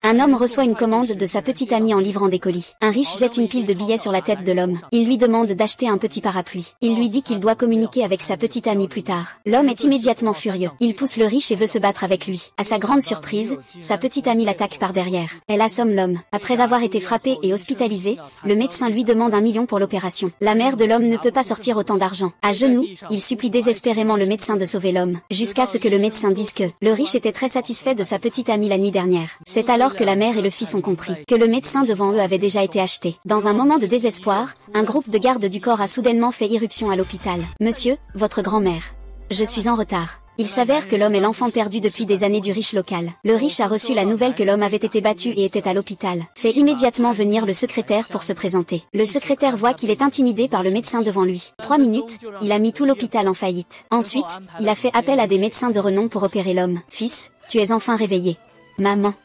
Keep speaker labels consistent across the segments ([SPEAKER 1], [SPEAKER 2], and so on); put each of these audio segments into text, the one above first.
[SPEAKER 1] Un homme reçoit une commande de sa petite amie en livrant des colis. Un riche jette une pile de billets sur la tête de l'homme. Il lui demande d'acheter un petit parapluie. Il lui dit qu'il doit communiquer avec sa petite amie plus tard. L'homme est immédiatement furieux. Il pousse le riche et veut se battre avec lui. À sa grande surprise, sa petite amie l'attaque par derrière. Elle assomme l'homme. Après avoir été frappé et hospitalisé, le médecin lui demande 1 million pour l'opération. La mère de l'homme ne peut pas sortir autant d'argent. À genoux, il supplie désespérément le médecin de sauver l'homme. Jusqu'à ce que le médecin dise que le riche était très satisfait de sa petite amie la nuit dernière. C'est alors que la mère et le fils ont compris que le médecin devant eux avait déjà été acheté. Dans un moment de désespoir, un groupe de gardes du corps a soudainement fait irruption à l'hôpital. Monsieur, votre grand-mère. Je suis en retard. Il s'avère que l'homme est l'enfant perdu depuis des années du riche local. Le riche a reçu la nouvelle que l'homme avait été battu et était à l'hôpital. Fait immédiatement venir le secrétaire pour se présenter. Le secrétaire voit qu'il est intimidé par le médecin devant lui. 3 minutes, il a mis tout l'hôpital en faillite. Ensuite, il a fait appel à des médecins de renom pour opérer l'homme. Fils, tu es enfin réveillé. Maman.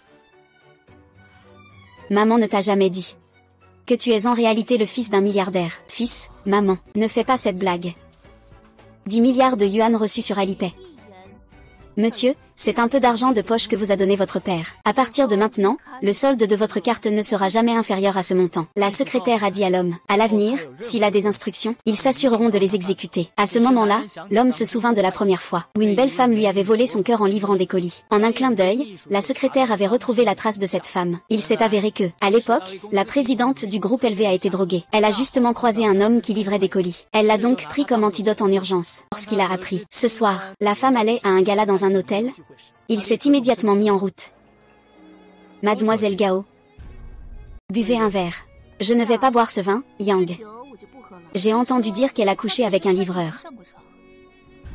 [SPEAKER 1] Maman ne t'a jamais dit que tu es en réalité le fils d'un milliardaire. Fils, maman, ne fais pas cette blague. 10 milliards de yuan reçus sur Alipay. Monsieur, c'est un peu d'argent de poche que vous a donné votre père. À partir de maintenant, le solde de votre carte ne sera jamais inférieur à ce montant. La secrétaire a dit à l'homme. À l'avenir, s'il a des instructions, ils s'assureront de les exécuter. À ce moment-là, l'homme se souvint de la première fois où une belle femme lui avait volé son cœur en livrant des colis. En un clin d'œil, la secrétaire avait retrouvé la trace de cette femme. Il s'est avéré que, à l'époque, la présidente du groupe LV a été droguée. Elle a justement croisé un homme qui livrait des colis. Elle l'a donc pris comme antidote en urgence. Lorsqu'il a appris, ce soir, la femme allait à un gala dans un hôtel, il s'est immédiatement mis en route. Mademoiselle Gao. Buvez un verre. Je ne vais pas boire ce vin, Yang. J'ai entendu dire qu'elle a couché avec un livreur.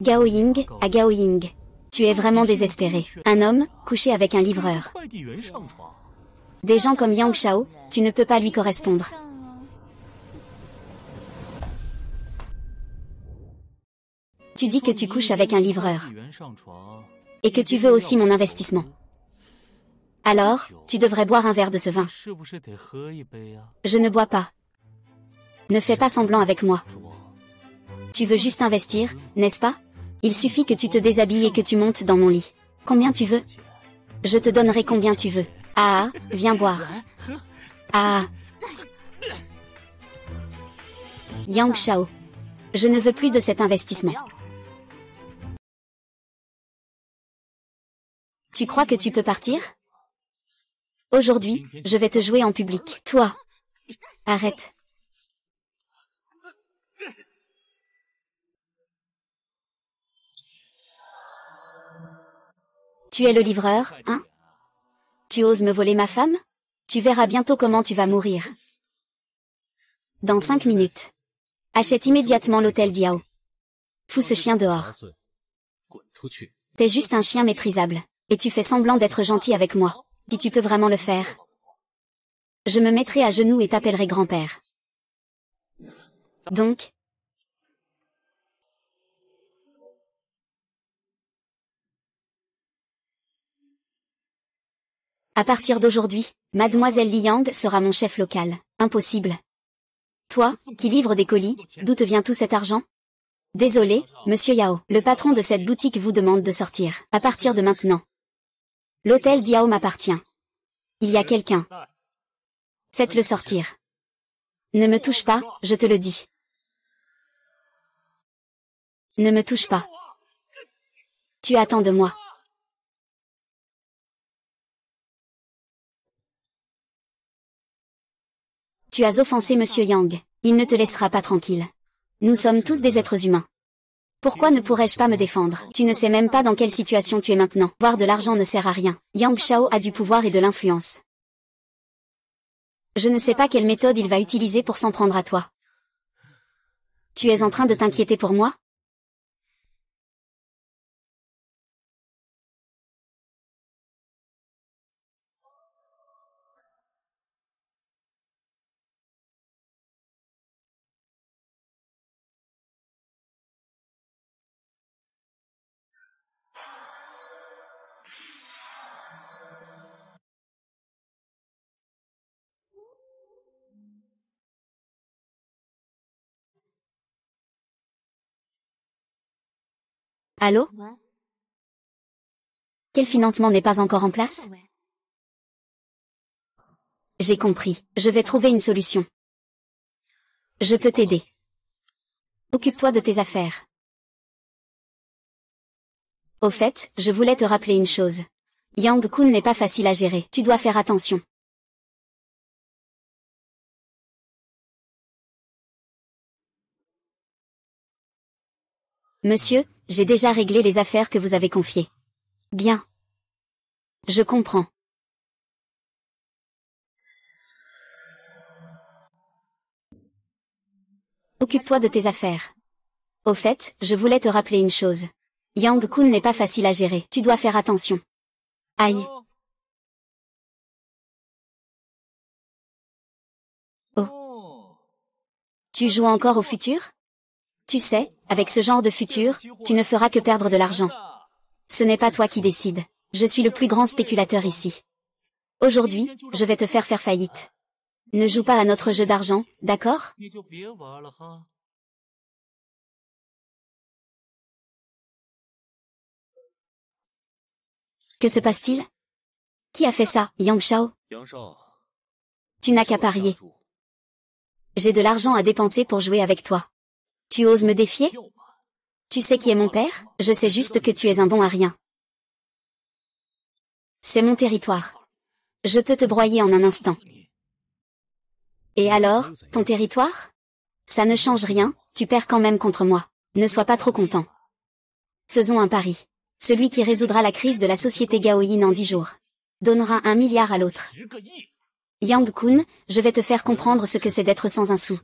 [SPEAKER 1] Gao Ying, à Gao Ying. Tu es vraiment désespéré. Un homme, couché avec un livreur. Des gens comme Yang Shao, tu ne peux pas lui correspondre. Tu dis que tu couches avec un livreur. Et que tu veux aussi mon investissement. Alors, tu devrais boire un verre de ce vin. Je ne bois pas. Ne fais pas semblant avec moi. Tu veux juste investir, n'est-ce pas? Il suffit que tu te déshabilles et que tu montes dans mon lit. Combien tu veux? Je te donnerai combien tu veux. Ah, viens boire. Ah. Yang Shao. Je ne veux plus de cet investissement. Tu crois que tu peux partir? Aujourd'hui, je vais te jouer en public. Toi. Arrête. Tu es le livreur, hein? Tu oses me voler ma femme? Tu verras bientôt comment tu vas mourir. Dans 5 minutes. Achète immédiatement l'hôtel Diao. Fous ce chien dehors. T'es juste un chien méprisable. Et tu fais semblant d'être gentil avec moi. Si tu peux vraiment le faire. Je me mettrai à genoux et t'appellerai grand-père. Donc. À partir d'aujourd'hui, Mademoiselle Liang sera mon chef local. Impossible. Toi, qui livres des colis, d'où te vient tout cet argent? Désolé, monsieur Yao. Le patron de cette boutique vous demande de sortir. À partir de maintenant. L'hôtel Diao m'appartient. Il y a quelqu'un. Faites-le sortir. Ne me touche pas, je te le dis. Ne me touche pas. Tu attends de moi. Tu as offensé monsieur Yang. Il ne te laissera pas tranquille. Nous sommes tous des êtres humains. Pourquoi ne pourrais-je pas me défendre? Tu ne sais même pas dans quelle situation tu es maintenant. Voir de l'argent ne sert à rien. Yang Shao a du pouvoir et de l'influence. Je ne sais pas quelle méthode il va utiliser pour s'en prendre à toi. Tu es en train de t'inquiéter pour moi? Allô? Quel financement n'est pas encore en place? J'ai compris. Je vais trouver une solution. Je peux t'aider. Occupe-toi de tes affaires. Au fait, je voulais te rappeler une chose. Yang-kun n'est pas facile à gérer. Tu dois faire attention. Monsieur, j'ai déjà réglé les affaires que vous avez confiées. Bien. Je comprends. Occupe-toi de tes affaires. Au fait, je voulais te rappeler une chose. Yang-kun n'est pas facile à gérer. Tu dois faire attention. Aïe. Oh. Tu joues encore au futur? Tu sais, avec ce genre de futur, tu ne feras que perdre de l'argent. Ce n'est pas toi qui décides. Je suis le plus grand spéculateur ici. Aujourd'hui, je vais te faire faillite. Ne joue pas à notre jeu d'argent, d'accord? Que se passe-t-il? Qui a fait ça, Yang Shao? Tu n'as qu'à parier. J'ai de l'argent à dépenser pour jouer avec toi. Tu oses me défier? Tu sais qui est mon père? Je sais juste que tu es un bon à rien. C'est mon territoire. Je peux te broyer en un instant. Et alors, ton territoire? Ça ne change rien, tu perds quand même contre moi. Ne sois pas trop content. Faisons un pari. Celui qui résoudra la crise de la société Gaoyin en 10 jours donnera 1 milliard à l'autre. Yang-kun, je vais te faire comprendre ce que c'est d'être sans un sou.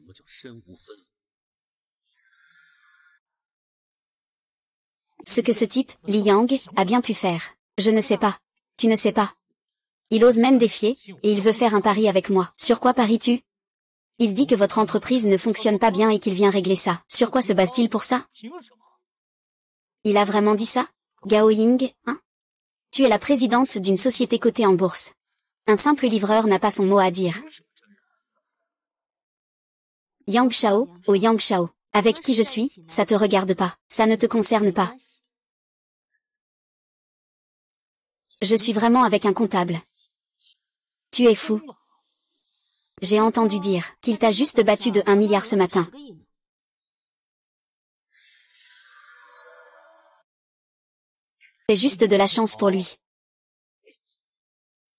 [SPEAKER 1] Ce que ce type, Li Yang, a bien pu faire. Je ne sais pas. Tu ne sais pas. Il ose même défier, et il veut faire un pari avec moi. Sur quoi paries-tu? Il dit que votre entreprise ne fonctionne pas bien et qu'il vient régler ça. Sur quoi se base-t-il pour ça? Il a vraiment dit ça? Gao Ying, hein? Tu es la présidente d'une société cotée en bourse. Un simple livreur n'a pas son mot à dire. Yang Shao, oh Yang Shao. Avec qui je suis, ça te regarde pas. Ça ne te concerne pas. Je suis vraiment avec un comptable. Tu es fou. J'ai entendu dire qu'il t'a juste battu de 1 milliard ce matin. C'est juste de la chance pour lui.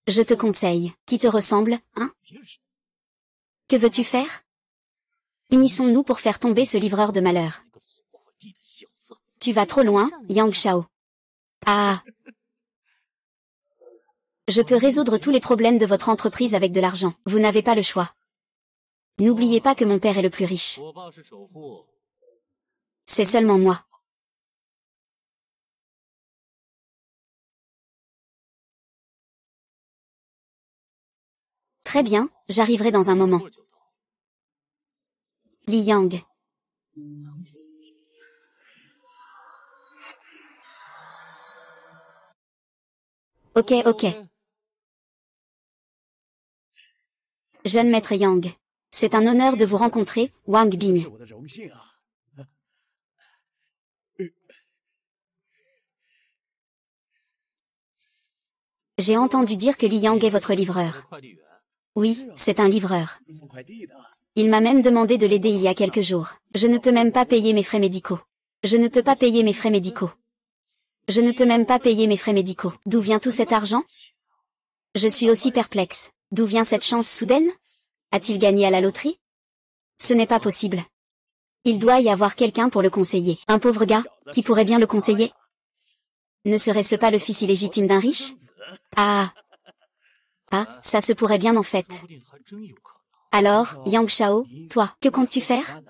[SPEAKER 1] Je te conseille, qui te ressemble, hein? Que veux-tu faire? Unissons-nous pour faire tomber ce livreur de malheur. Tu vas trop loin, Yang Shao. Ah! Je peux résoudre tous les problèmes de votre entreprise avec de l'argent. Vous n'avez pas le choix. N'oubliez pas que mon père est le plus riche. C'est seulement moi. Très bien, j'arriverai dans un moment. Li Yang. Ok. Jeune maître Yang. C'est un honneur de vous rencontrer, Wang Bing. J'ai entendu dire que Li Yang est votre livreur. Oui, c'est un livreur. Il m'a même demandé de l'aider il y a quelques jours. Je ne peux même pas payer mes frais médicaux. Je ne peux pas payer mes frais médicaux. Je ne peux même pas payer mes frais médicaux. D'où vient tout cet argent? Je suis aussi perplexe. D'où vient cette chance soudaine? A-t-il gagné à la loterie? Ce n'est pas possible. Il doit y avoir quelqu'un pour le conseiller. Un pauvre gars, qui pourrait bien le conseiller? Ne serait-ce pas le fils illégitime d'un riche? Ah, ça se pourrait bien en fait. Alors, Yang Shao, toi, que comptes-tu faire?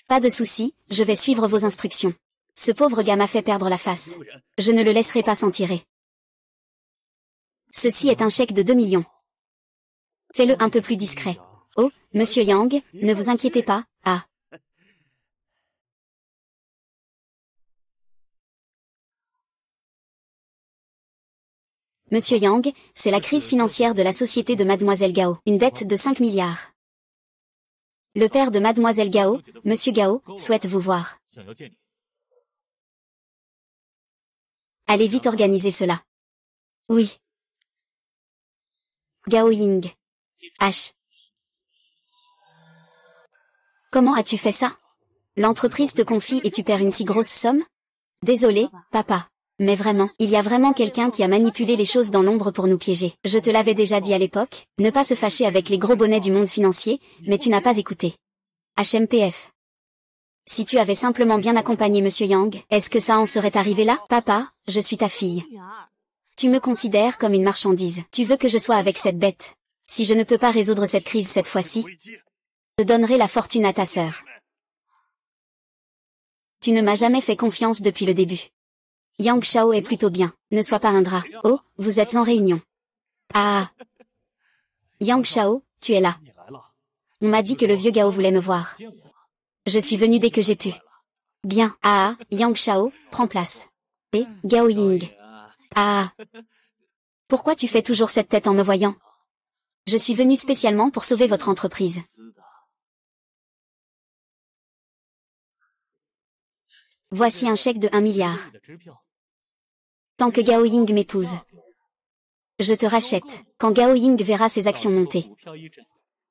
[SPEAKER 1] Pas de souci, je vais suivre vos instructions. Ce pauvre gars m'a fait perdre la face. Je ne le laisserai pas s'en tirer. Ceci est un chèque de 2 millions. Fais-le un peu plus discret. Oh, monsieur Yang, ne vous inquiétez pas, ah. Monsieur Yang, c'est la crise financière de la société de Mademoiselle Gao. Une dette de 5 milliards. Le père de Mademoiselle Gao, Monsieur Gao, souhaite vous voir. Allez vite organiser cela. Oui. Gao Ying. H. Comment as-tu fait ça? L'entreprise te confie et tu perds une si grosse somme? Désolé, papa. Mais vraiment, il y a vraiment quelqu'un qui a manipulé les choses dans l'ombre pour nous piéger. Je te l'avais déjà dit à l'époque, ne pas se fâcher avec les gros bonnets du monde financier, mais tu n'as pas écouté. HMPF. Si tu avais simplement bien accompagné Monsieur Yang, est-ce que ça en serait arrivé là? Papa, je suis ta fille. Tu me considères comme une marchandise. Tu veux que je sois avec cette bête. Si je ne peux pas résoudre cette crise cette fois-ci, je donnerai la fortune à ta sœur. Tu ne m'as jamais fait confiance depuis le début. Yang Shao est plutôt bien, ne sois pas ingrat. Oh, vous êtes en réunion. Ah. Yang Shao, tu es là. On m'a dit que le vieux Gao voulait me voir. Je suis venu dès que j'ai pu. Bien. Ah, Yang Shao, prends place. Et, Gao Ying. Ah. Pourquoi tu fais toujours cette tête en me voyant? Je suis venu spécialement pour sauver votre entreprise. Voici un chèque de 1 milliard. Tant que Gao Ying m'épouse. Je te rachète, quand Gao Ying verra ses actions monter.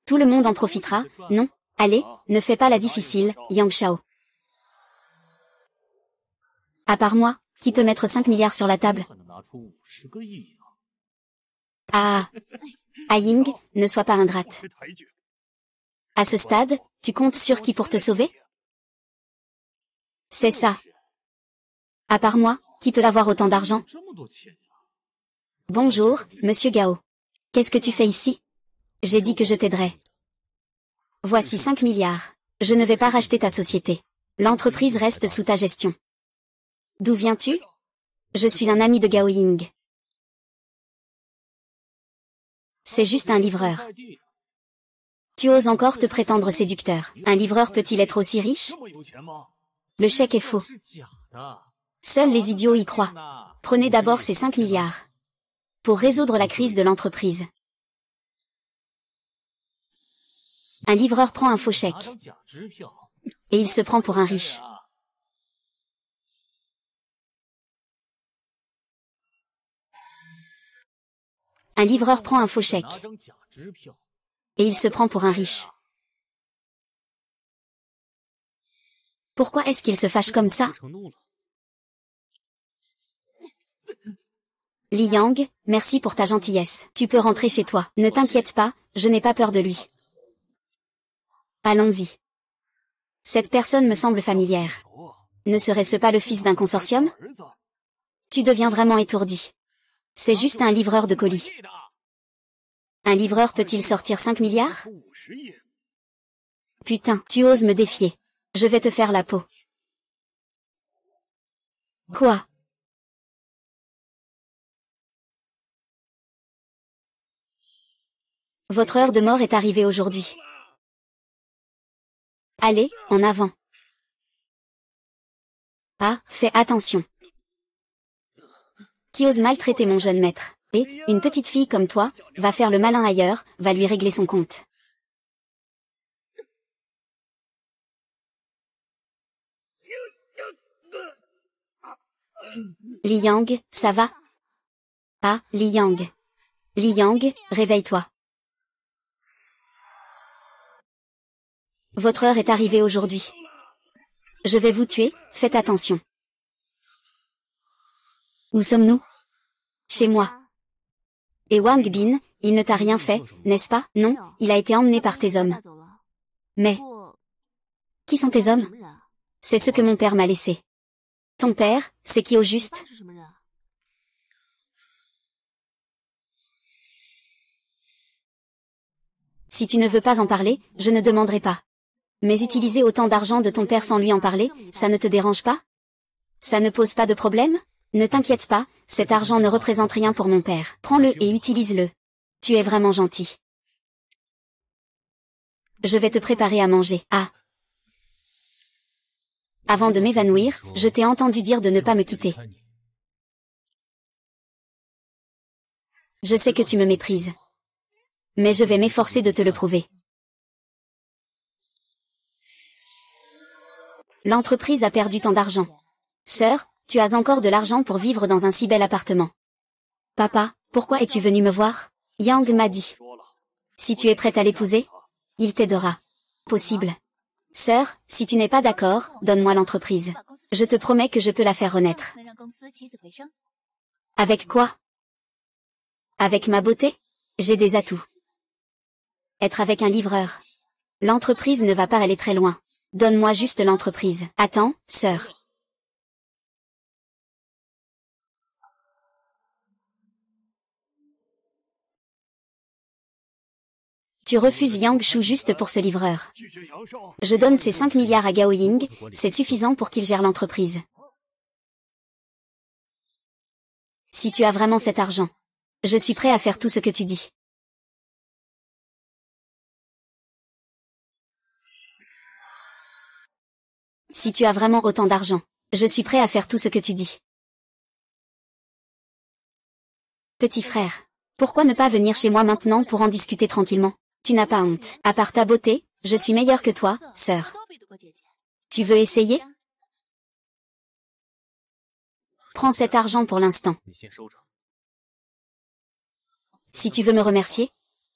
[SPEAKER 1] Tout le monde en profitera, non? Allez, ne fais pas la difficile, Yang Shao. À part moi, qui peut mettre 5 milliards sur la table? Ah. Ah Ying, ne sois pas ingrate. À ce stade, tu comptes sur qui pour te sauver? C'est ça. À part moi, qui peut avoir autant d'argent? Bonjour, Monsieur Gao. Qu'est-ce que tu fais ici? J'ai dit que je t'aiderais. Voici 5 milliards. Je ne vais pas racheter ta société. L'entreprise reste sous ta gestion. D'où viens-tu? Je suis un ami de Gao Ying. C'est juste un livreur. Tu oses encore te prétendre séducteur. Un livreur peut-il être aussi riche? Le chèque est faux. Seuls les idiots y croient. Prenez d'abord ces 5 milliards. Pour résoudre la crise de l'entreprise. Un livreur prend un faux chèque. Et il se prend pour un riche. Un livreur prend un faux chèque. Et il se prend pour un riche. Pourquoi est-ce qu'il se fâche comme ça? Li Yang, merci pour ta gentillesse. Tu peux rentrer chez toi. Ne t'inquiète pas, je n'ai pas peur de lui. Allons-y. Cette personne me semble familière. Ne serait-ce pas le fils d'un consortium? Tu deviens vraiment étourdi. C'est juste un livreur de colis. Un livreur peut-il sortir 5 milliards? Putain, tu oses me défier. Je vais te faire la peau. Quoi? Votre heure de mort est arrivée aujourd'hui. Allez, en avant. Ah, fais attention. Qui ose maltraiter mon jeune maître? Et, une petite fille comme toi, va faire le malin ailleurs, va lui régler son compte. Li Yang, ça va? Ah, Li Yang. Li Yang, réveille-toi. Votre heure est arrivée aujourd'hui. Je vais vous tuer, faites attention. Où sommes-nous? Chez moi. Et Wang Bin, il ne t'a rien fait, n'est-ce pas? Non, il a été emmené par tes hommes. Mais... Qui sont tes hommes? C'est ce que mon père m'a laissé. Ton père, c'est qui au juste? Si tu ne veux pas en parler, je ne demanderai pas. Mais utiliser autant d'argent de ton père sans lui en parler, ça ne te dérange pas? Ça ne pose pas de problème? Ne t'inquiète pas, cet argent ne représente rien pour mon père. Prends-le et utilise-le. Tu es vraiment gentil. Je vais te préparer à manger. Ah. Avant de m'évanouir, je t'ai entendu dire de ne pas me quitter. Je sais que tu me méprises. Mais je vais m'efforcer de te le prouver. L'entreprise a perdu tant d'argent. Sœur, Tu as encore de l'argent pour vivre dans un si bel appartement. Papa, pourquoi es-tu venu me voir? Yang m'a dit. Si tu es prête à l'épouser, il t'aidera. Possible. Sœur, si tu n'es pas d'accord, donne-moi l'entreprise. Je te promets que je peux la faire renaître. Avec quoi? Avec ma beauté? J'ai des atouts. Être avec un livreur. L'entreprise ne va pas aller très loin. Donne-moi juste l'entreprise. Attends, sœur. Tu refuses Yang Shu juste pour ce livreur. Je donne ces 5 milliards à Gao Ying, c'est suffisant pour qu'il gère l'entreprise. Si tu as vraiment cet argent, je suis prêt à faire tout ce que tu dis. Si tu as vraiment autant d'argent, je suis prêt à faire tout ce que tu dis. Petit frère, pourquoi ne pas venir chez moi maintenant pour en discuter tranquillement? Tu n'as pas honte. À part ta beauté, je suis meilleure que toi, sœur. Tu veux essayer? Prends cet argent pour l'instant. Si tu veux me remercier,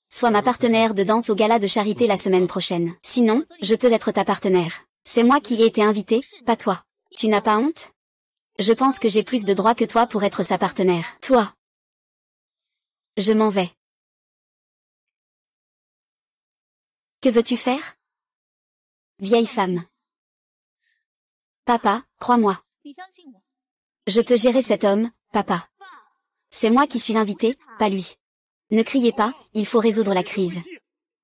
[SPEAKER 1] sois ma partenaire de danse au gala de charité la semaine prochaine. Sinon, je peux être ta partenaire. C'est moi qui ai été invitée, pas toi. Tu n'as pas honte? Je pense que j'ai plus de droits que toi pour être sa partenaire. Toi. Je m'en vais. Que veux-tu faire? Vieille femme. Papa, crois-moi. Je peux gérer cet homme, papa. C'est moi qui suis invité, pas lui. Ne criez pas, il faut résoudre la crise.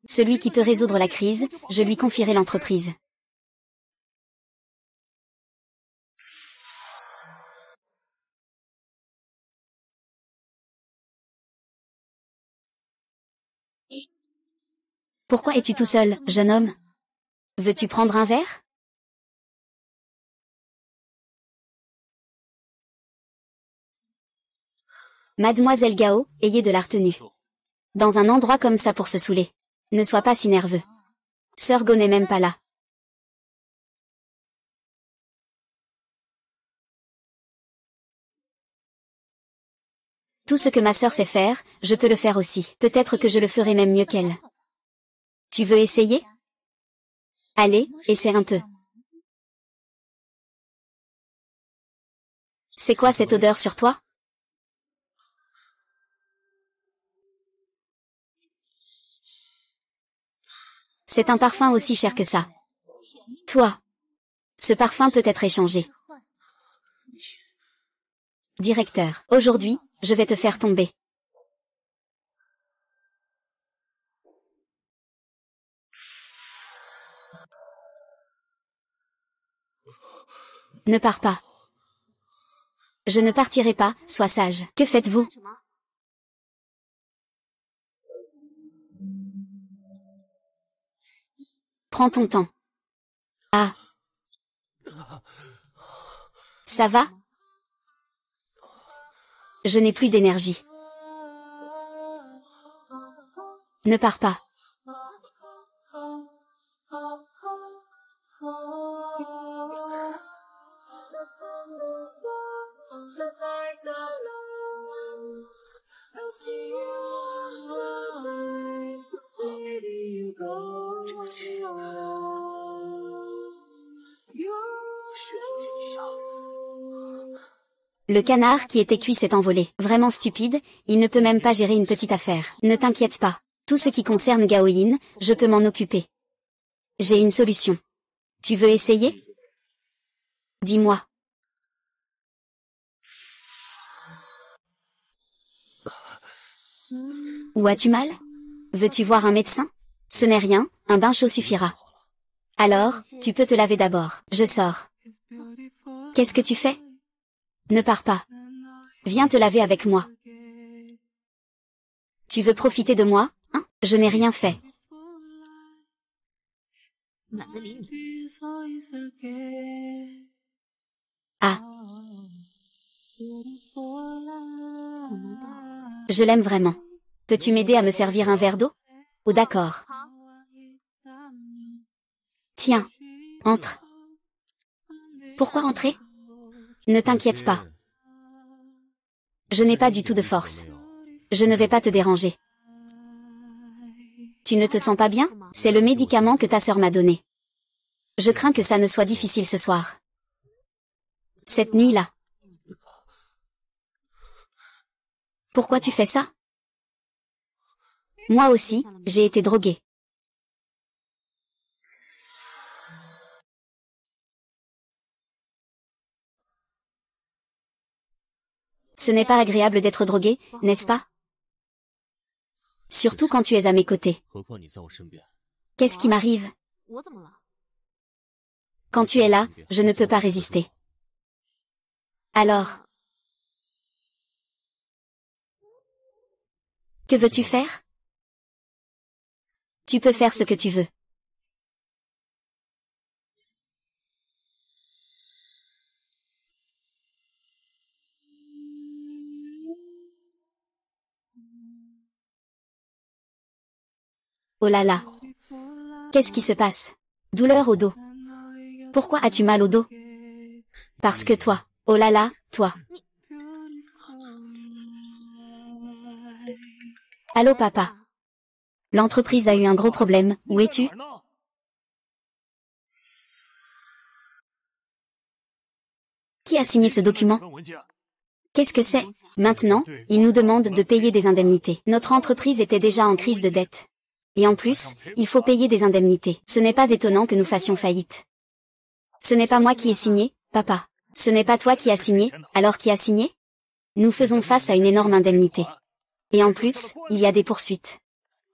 [SPEAKER 1] Celui qui peut résoudre la crise, je lui confierai l'entreprise. Pourquoi es-tu tout seul, jeune homme? Veux-tu prendre un verre? Mademoiselle Gao, ayez de la retenue. Dans un endroit comme ça pour se saouler. Ne sois pas si nerveux. Sœur Go n'est même pas là. Tout ce que ma sœur sait faire, je peux le faire aussi. Peut-être que je le ferai même mieux qu'elle. Tu veux essayer? Allez, essaie un peu. C'est quoi cette odeur sur toi? C'est un parfum aussi cher que ça. Toi. Ce parfum peut être échangé. Directeur, aujourd'hui, je vais te faire tomber. Ne pars pas. Je ne partirai pas, sois sage. Que faites-vous? Prends ton temps. Ah. Ça va? Je n'ai plus d'énergie. Ne pars pas. Le canard qui était cuit s'est envolé. Vraiment stupide, il ne peut même pas gérer une petite affaire. Ne t'inquiète pas. Tout ce qui concerne Gao Yin, je peux m'en occuper. J'ai une solution. Tu veux essayer? Dis-moi. Où as-tu mal? Veux-tu voir un médecin? Ce n'est rien, un bain chaud suffira. Alors, tu peux te laver d'abord. Je sors. Qu'est-ce que tu fais? Ne pars pas. Viens te laver avec moi. Tu veux profiter de moi, hein? Je n'ai rien fait. Ah. Je l'aime vraiment. Peux-tu m'aider à me servir un verre d'eau? Oh d'accord. Tiens. Entre. Pourquoi entrer? Ne t'inquiète pas. Je n'ai pas du tout de force. Je ne vais pas te déranger. Tu ne te sens pas bien? C'est le médicament que ta sœur m'a donné. Je crains que ça ne soit difficile ce soir. Cette nuit-là. Pourquoi tu fais ça? Moi aussi, j'ai été droguée. Ce n'est pas agréable d'être drogué, n'est-ce pas? Surtout quand tu es à mes côtés. Qu'est-ce qui m'arrive? Quand tu es là, je ne peux pas résister. Alors, que veux-tu faire? Tu peux faire ce que tu veux. Oh là là. Qu'est-ce qui se passe? Douleur au dos. Pourquoi as-tu mal au dos? Parce que toi. Oh là là, toi. Allô papa. L'entreprise a eu un gros problème, où es-tu? Qui a signé ce document? Qu'est-ce que c'est? Maintenant, ils nous demandent de payer des indemnités. Notre entreprise était déjà en crise de dette. Et en plus, il faut payer des indemnités. Ce n'est pas étonnant que nous fassions faillite. Ce n'est pas moi qui ai signé, papa. Ce n'est pas toi qui as signé, alors qui a signé? Nous faisons face à une énorme indemnité. Et en plus, il y a des poursuites.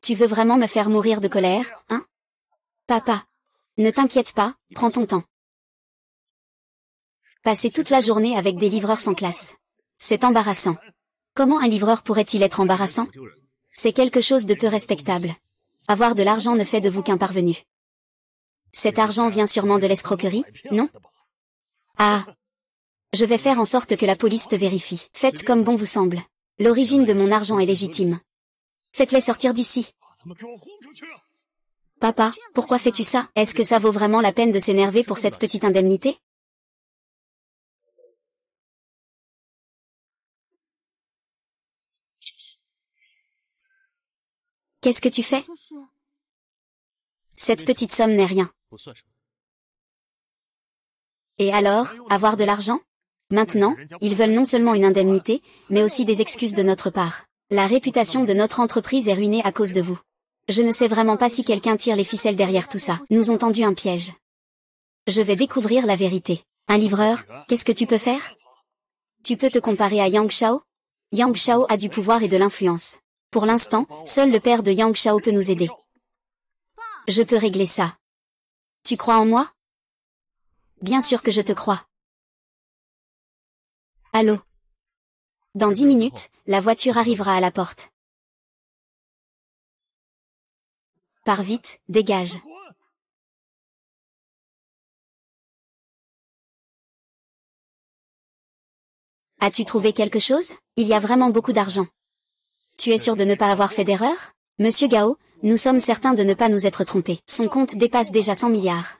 [SPEAKER 1] Tu veux vraiment me faire mourir de colère, hein? Papa. Ne t'inquiète pas, prends ton temps. Passer toute la journée avec des livreurs sans classe. C'est embarrassant. Comment un livreur pourrait-il être embarrassant? C'est quelque chose de peu respectable. Avoir de l'argent ne fait de vous qu'un parvenu. Cet argent vient sûrement de l'escroquerie, non? Ah. Je vais faire en sorte que la police te vérifie. Faites comme bon vous semble. L'origine de mon argent est légitime. Faites-les sortir d'ici. Papa, pourquoi fais-tu ça? Est-ce que ça vaut vraiment la peine de s'énerver pour cette petite indemnité? Qu'est-ce que tu fais? Cette petite somme n'est rien. Et alors, avoir de l'argent? Maintenant, ils veulent non seulement une indemnité, mais aussi des excuses de notre part. La réputation de notre entreprise est ruinée à cause de vous. Je ne sais vraiment pas si quelqu'un tire les ficelles derrière tout ça. Nous ont tendu un piège. Je vais découvrir la vérité. Un livreur, qu'est-ce que tu peux faire? Tu peux te comparer à Yang Shao? Yang Shao a du pouvoir et de l'influence. Pour l'instant, seul le père de Yang Shao peut nous aider. Je peux régler ça. Tu crois en moi? Bien sûr que je te crois. Allô? Dans 10 minutes, la voiture arrivera à la porte. Pars vite, dégage. As-tu trouvé quelque chose? Il y a vraiment beaucoup d'argent. Tu es sûr de ne pas avoir fait d'erreur? Monsieur Gao, nous sommes certains de ne pas nous être trompés. Son compte dépasse déjà 100 milliards.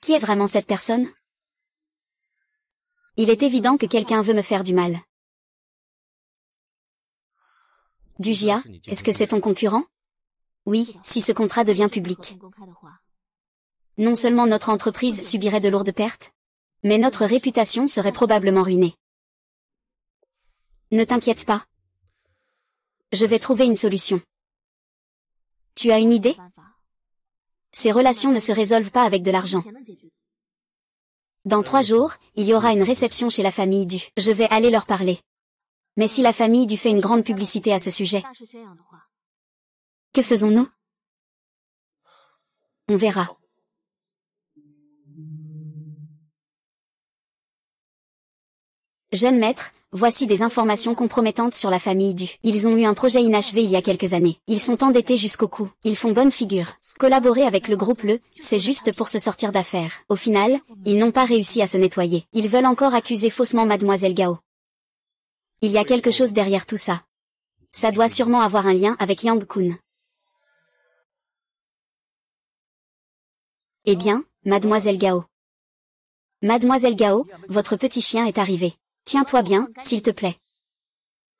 [SPEAKER 1] Qui est vraiment cette personne? Il est évident que quelqu'un veut me faire du mal. Du Jia, est-ce que c'est ton concurrent? Oui, si ce contrat devient public. Non seulement notre entreprise subirait de lourdes pertes, mais notre réputation serait probablement ruinée. Ne t'inquiète pas. Je vais trouver une solution. Tu as une idée? Ces relations ne se résolvent pas avec de l'argent. Dans 3 jours, il y aura une réception chez la famille Du. Je vais aller leur parler. Mais si la famille Du fait une grande publicité à ce sujet, que faisons-nous? On verra. Jeune maître, voici des informations compromettantes sur la famille Du. Ils ont eu un projet inachevé il y a quelques années. Ils sont endettés jusqu'au cou. Ils font bonne figure. Collaborer avec le groupe Le, c'est juste pour se sortir d'affaires. Au final, ils n'ont pas réussi à se nettoyer. Ils veulent encore accuser faussement Mademoiselle Gao. Il y a quelque chose derrière tout ça. Ça doit sûrement avoir un lien avec Yang Kun. Eh bien, Mademoiselle Gao. Mademoiselle Gao, votre petit chien est arrivé. Tiens-toi bien, s'il te plaît.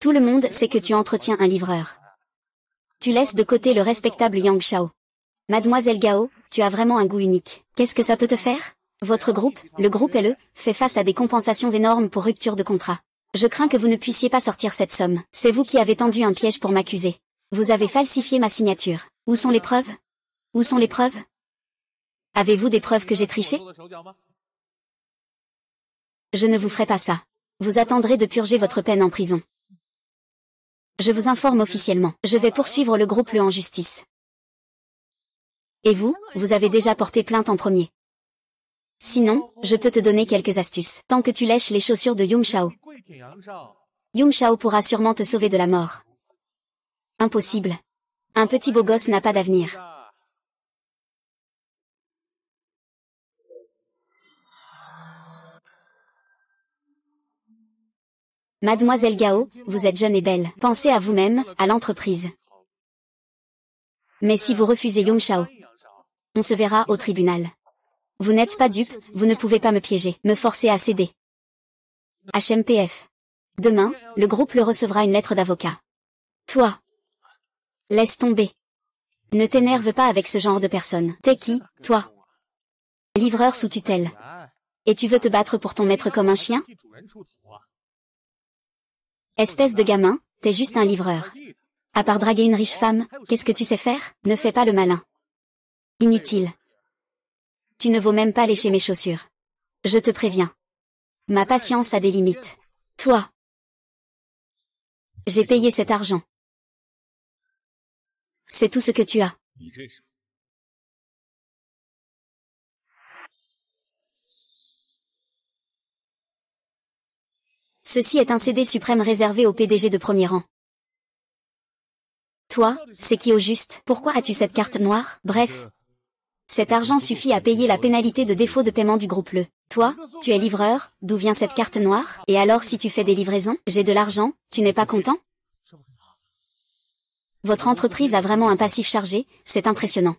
[SPEAKER 1] Tout le monde sait que tu entretiens un livreur. Tu laisses de côté le respectable Yang Shao. Mademoiselle Gao, tu as vraiment un goût unique. Qu'est-ce que ça peut te faire? Votre groupe, le groupe LE, fait face à des compensations énormes pour rupture de contrat. Je crains que vous ne puissiez pas sortir cette somme. C'est vous qui avez tendu un piège pour m'accuser. Vous avez falsifié ma signature. Où sont les preuves? Où sont les preuves? Avez-vous des preuves que j'ai triché? Je ne vous ferai pas ça. Vous attendrez de purger votre peine en prison. Je vous informe officiellement. Je vais poursuivre le groupe LE en justice. Et vous, vous avez déjà porté plainte en premier. Sinon, je peux te donner quelques astuces. Tant que tu lèches les chaussures de Yung Shao. Yung Shao pourra sûrement te sauver de la mort. Impossible. Un petit beau gosse n'a pas d'avenir. Mademoiselle Gao, vous êtes jeune et belle. Pensez à vous-même, à l'entreprise. Mais si vous refusez Yung Shao, on se verra au tribunal. Vous n'êtes pas dupe, vous ne pouvez pas me piéger, me forcer à céder. HMPF. Demain, le groupe le recevra une lettre d'avocat. Toi. Laisse tomber. Ne t'énerve pas avec ce genre de personne. T'es qui, toi? Livreur sous tutelle. Et tu veux te battre pour ton maître comme un chien? Espèce de gamin, t'es juste un livreur. À part draguer une riche femme, qu'est-ce que tu sais faire? Ne fais pas le malin. Inutile. Tu ne vaux même pas lécher mes chaussures. Je te préviens. Ma patience a des limites. Toi. J'ai payé cet argent. C'est tout ce que tu as. Ceci est un CD suprême réservé au PDG de premier rang. Toi, c'est qui au juste? Pourquoi as-tu cette carte noire? Bref. Cet argent suffit à payer la pénalité de défaut de paiement du groupe LE. Toi, tu es livreur, d'où vient cette carte noire? Et alors si tu fais des livraisons, j'ai de l'argent, tu n'es pas content? Votre entreprise a vraiment un passif chargé, c'est impressionnant.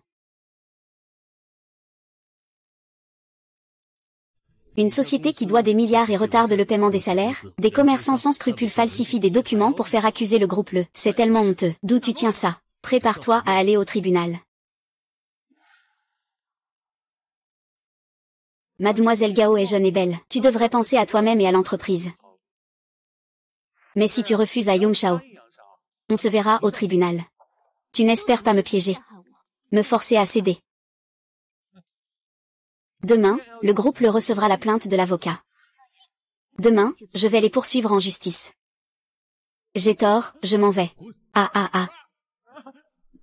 [SPEAKER 1] Une société qui doit des milliards et retarde le paiement des salaires, des commerçants sans scrupules falsifient des documents pour faire accuser le groupe LE. C'est tellement honteux. D'où tu tiens ça? Prépare-toi à aller au tribunal. Mademoiselle Gao est jeune et belle. Tu devrais penser à toi-même et à l'entreprise. Mais si tu refuses à Yung Shao, on se verra au tribunal. Tu n'espères pas me piéger. Me forcer à céder. Demain, le groupe LE recevra la plainte de l'avocat. Demain, je vais les poursuivre en justice. J'ai tort, je m'en vais. Ah.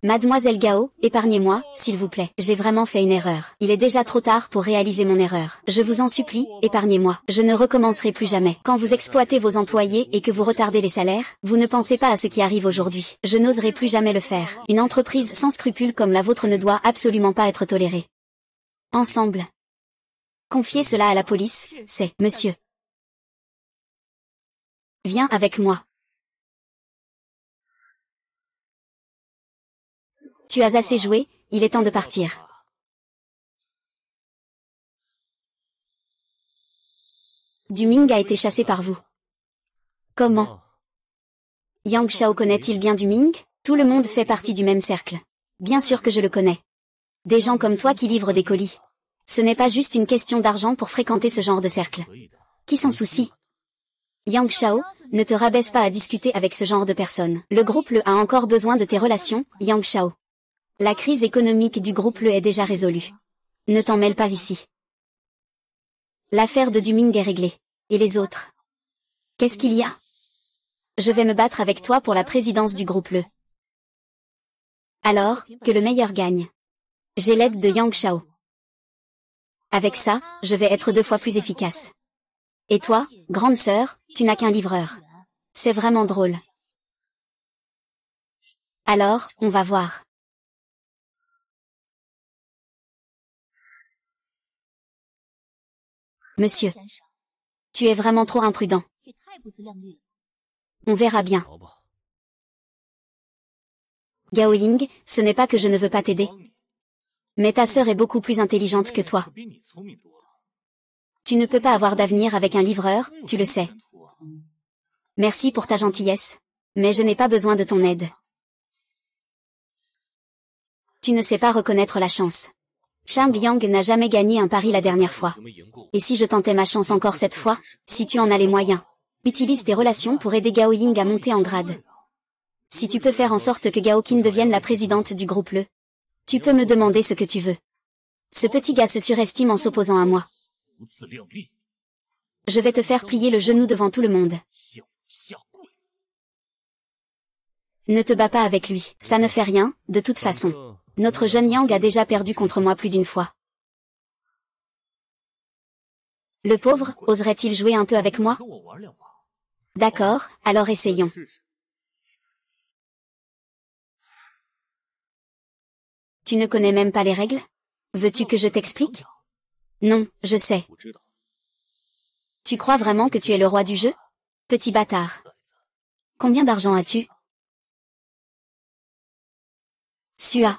[SPEAKER 1] Mademoiselle Gao, épargnez-moi, s'il vous plaît. J'ai vraiment fait une erreur. Il est déjà trop tard pour réaliser mon erreur. Je vous en supplie, épargnez-moi. Je ne recommencerai plus jamais. Quand vous exploitez vos employés et que vous retardez les salaires, vous ne pensez pas à ce qui arrive aujourd'hui. Je n'oserai plus jamais le faire. Une entreprise sans scrupules comme la vôtre ne doit absolument pas être tolérée. Ensemble. Confiez cela à la police, c'est, monsieur. Viens avec moi. Tu as assez joué, il est temps de partir. Du Ming a été chassé par vous. Comment? Yang Shao connaît-il bien du Ming? Tout le monde fait partie du même cercle. Bien sûr que je le connais. Des gens comme toi qui livrent des colis. Ce n'est pas juste une question d'argent pour fréquenter ce genre de cercle. Qui s'en soucie? Yang Shao, ne te rabaisse pas à discuter avec ce genre de personnes. Le groupe LE a encore besoin de tes relations, Yang Shao. La crise économique du groupe LE est déjà résolue. Ne t'en mêle pas ici. L'affaire de Duming est réglée. Et les autres? Qu'est-ce qu'il y a? Je vais me battre avec toi pour la présidence du groupe LE. Alors, que le meilleur gagne. J'ai l'aide de Yang Shao. Avec ça, je vais être 2 fois plus efficace. Et toi, grande sœur, tu n'as qu'un livreur. C'est vraiment drôle. Alors, on va voir. Monsieur. Tu es vraiment trop imprudent. On verra bien. Gao Ying, ce n'est pas que je ne veux pas t'aider. Mais ta sœur est beaucoup plus intelligente que toi. Tu ne peux pas avoir d'avenir avec un livreur, tu le sais. Merci pour ta gentillesse. Mais je n'ai pas besoin de ton aide. Tu ne sais pas reconnaître la chance. Chang Yang n'a jamais gagné un pari la dernière fois. Et si je tentais ma chance encore cette fois, si tu en as les moyens, utilise tes relations pour aider Gao Ying à monter en grade. Si tu peux faire en sorte que Gao Qin devienne la présidente du groupe Le, tu peux me demander ce que tu veux. Ce petit gars se surestime en s'opposant à moi. Je vais te faire plier le genou devant tout le monde. Ne te bats pas avec lui, ça ne fait rien, de toute façon. Notre jeune Yang a déjà perdu contre moi plus d'une fois. Le pauvre, oserait-il jouer un peu avec moi? D'accord, alors essayons. Tu ne connais même pas les règles? Veux-tu que je t'explique? Non, je sais. Tu crois vraiment que tu es le roi du jeu? Petit bâtard. Combien d'argent as-tu? Sua.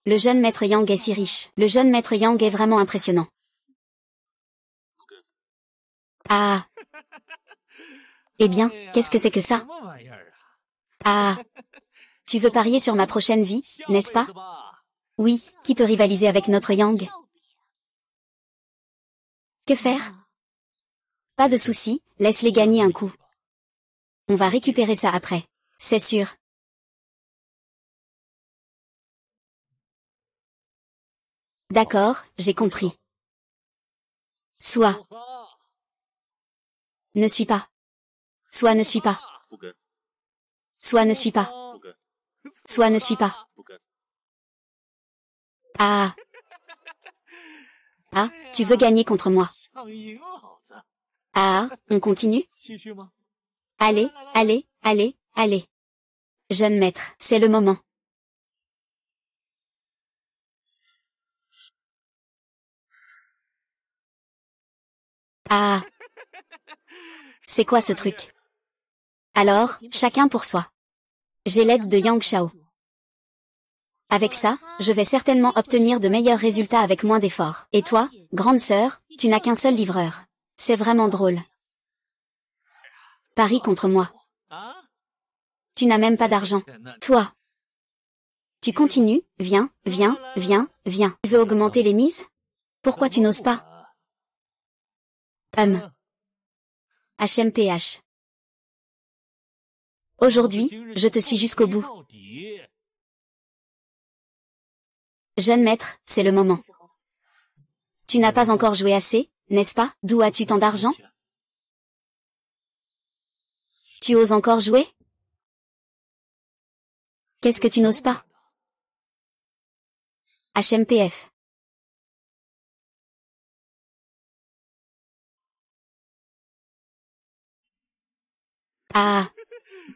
[SPEAKER 1] Le jeune maître Yang est si riche. Le jeune maître Yang est vraiment impressionnant. Ah. Eh bien, qu'est-ce que c'est que ça? Ah. Tu veux parier sur ma prochaine vie, n'est-ce pas? Oui, qui peut rivaliser avec notre Yang? Que faire? Pas de souci, laisse-les gagner un coup. On va récupérer ça après. C'est sûr. D'accord, j'ai compris. Soit. Ne suis pas. Soit ne suis pas. Soit ne suis pas. Soit ne suis pas. Ah. Ah, tu veux gagner contre moi. Ah, on continue? Allez, allez, allez, allez. Jeune maître, c'est le moment. Ah. C'est quoi ce truc? Alors, chacun pour soi. J'ai l'aide de Yang Shao. Avec ça, je vais certainement obtenir de meilleurs résultats avec moins d'efforts. Et toi, grande sœur, tu n'as qu'un seul livreur. C'est vraiment drôle. Parie contre moi. Tu n'as même pas d'argent. Toi. Tu continues, viens, viens, viens, viens. Tu veux augmenter les mises? Pourquoi tu n'oses pas? HMPH. Aujourd'hui, je te suis jusqu'au bout. Jeune maître, c'est le moment. Tu n'as pas encore joué assez, n'est-ce pas? D'où as-tu tant d'argent? Tu oses encore jouer? Qu'est-ce que tu n'oses pas? HMPF. Ah.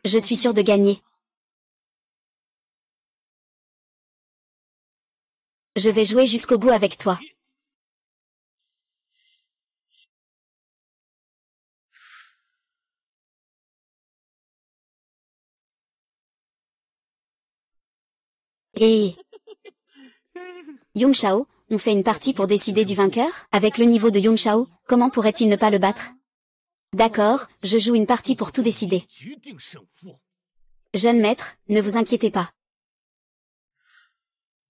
[SPEAKER 1] Je suis sûr de gagner. Je vais jouer jusqu'au bout avec toi. Et... Yung Shao, on fait une partie pour décider du vainqueur? Avec le niveau de Yung Shao, comment pourrait-il ne pas le battre? D'accord, je joue une partie pour tout décider. Jeune maître, ne vous inquiétez pas.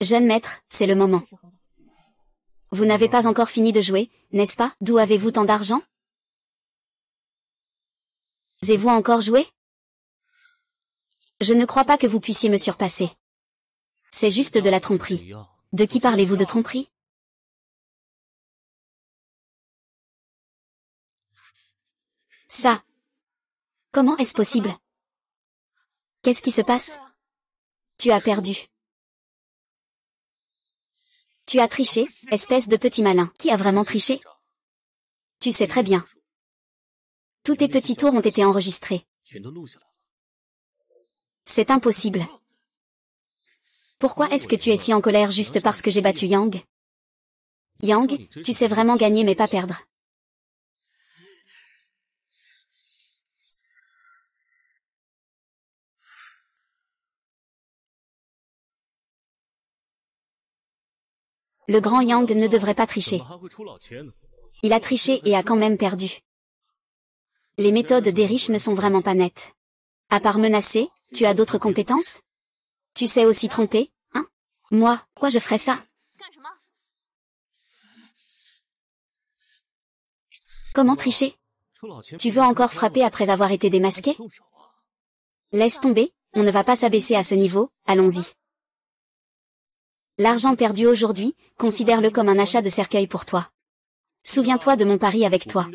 [SPEAKER 1] Jeune maître, c'est le moment. Vous n'avez pas encore fini de jouer, n'est-ce pas? D'où avez-vous tant d'argent? Osez-vous encore jouer? Je ne crois pas que vous puissiez me surpasser. C'est juste de la tromperie. De qui parlez-vous de tromperie? Ça. Comment est-ce possible? Qu'est-ce qui se passe? Tu as perdu. Tu as triché, espèce de petit malin. Qui a vraiment triché? Tu sais très bien. Tous tes petits tours ont été enregistrés. C'est impossible. Pourquoi est-ce que tu es si en colère juste parce que j'ai battu Yang? Yang, tu sais vraiment gagner mais pas perdre. Le grand Yang ne devrait pas tricher. Il a triché et a quand même perdu. Les méthodes des riches ne sont vraiment pas nettes. À part menacer, tu as d'autres compétences? Tu sais aussi tromper, hein? Moi, quoi je ferais ça? Comment tricher? Tu veux encore frapper après avoir été démasqué? Laisse tomber, on ne va pas s'abaisser à ce niveau, allons-y. L'argent perdu aujourd'hui, considère-le comme un achat de cercueil pour toi. Souviens-toi de mon pari avec toi.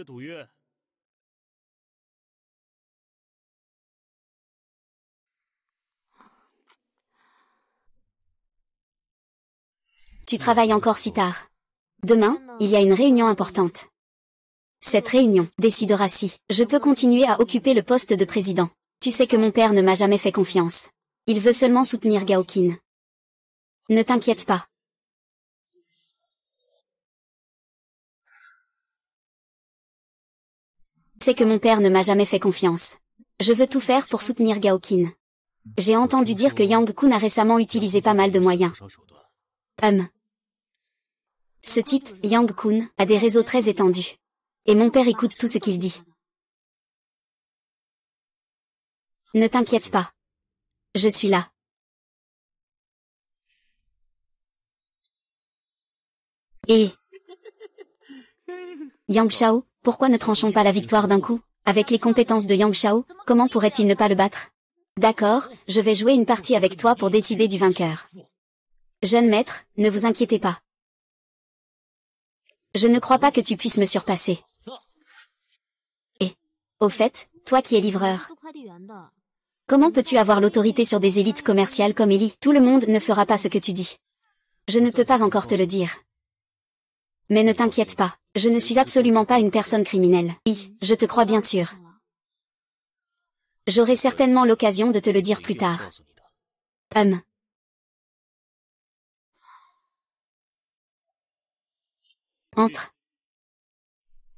[SPEAKER 1] Tu travailles encore si tard. Demain, il y a une réunion importante. Cette réunion décidera si je peux continuer à occuper le poste de président. Tu sais que mon père ne m'a jamais fait confiance. Il veut seulement soutenir Gaoqin. Ne t'inquiète pas. Tu sais que mon père ne m'a jamais fait confiance. Je veux tout faire pour soutenir Gaoqin. J'ai entendu dire que Yang Kun a récemment utilisé pas mal de moyens. Ce type, Yang Kun, a des réseaux très étendus. Et mon père écoute tout ce qu'il dit. Ne t'inquiète pas. Je suis là. Et Yang Shao, pourquoi ne tranchons pas la victoire d'un coup? Avec les compétences de Yang Shao, comment pourrait-il ne pas le battre? D'accord, je vais jouer une partie avec toi pour décider du vainqueur. Jeune maître, ne vous inquiétez pas. Je ne crois pas que tu puisses me surpasser. Et, au fait, toi qui es livreur, comment peux-tu avoir l'autorité sur des élites commerciales comme Ellie? Tout le monde ne fera pas ce que tu dis. Je ne peux pas encore te le dire. Mais ne t'inquiète pas, je ne suis absolument pas une personne criminelle. Oui, je te crois bien sûr. J'aurai certainement l'occasion de te le dire plus tard. Entre.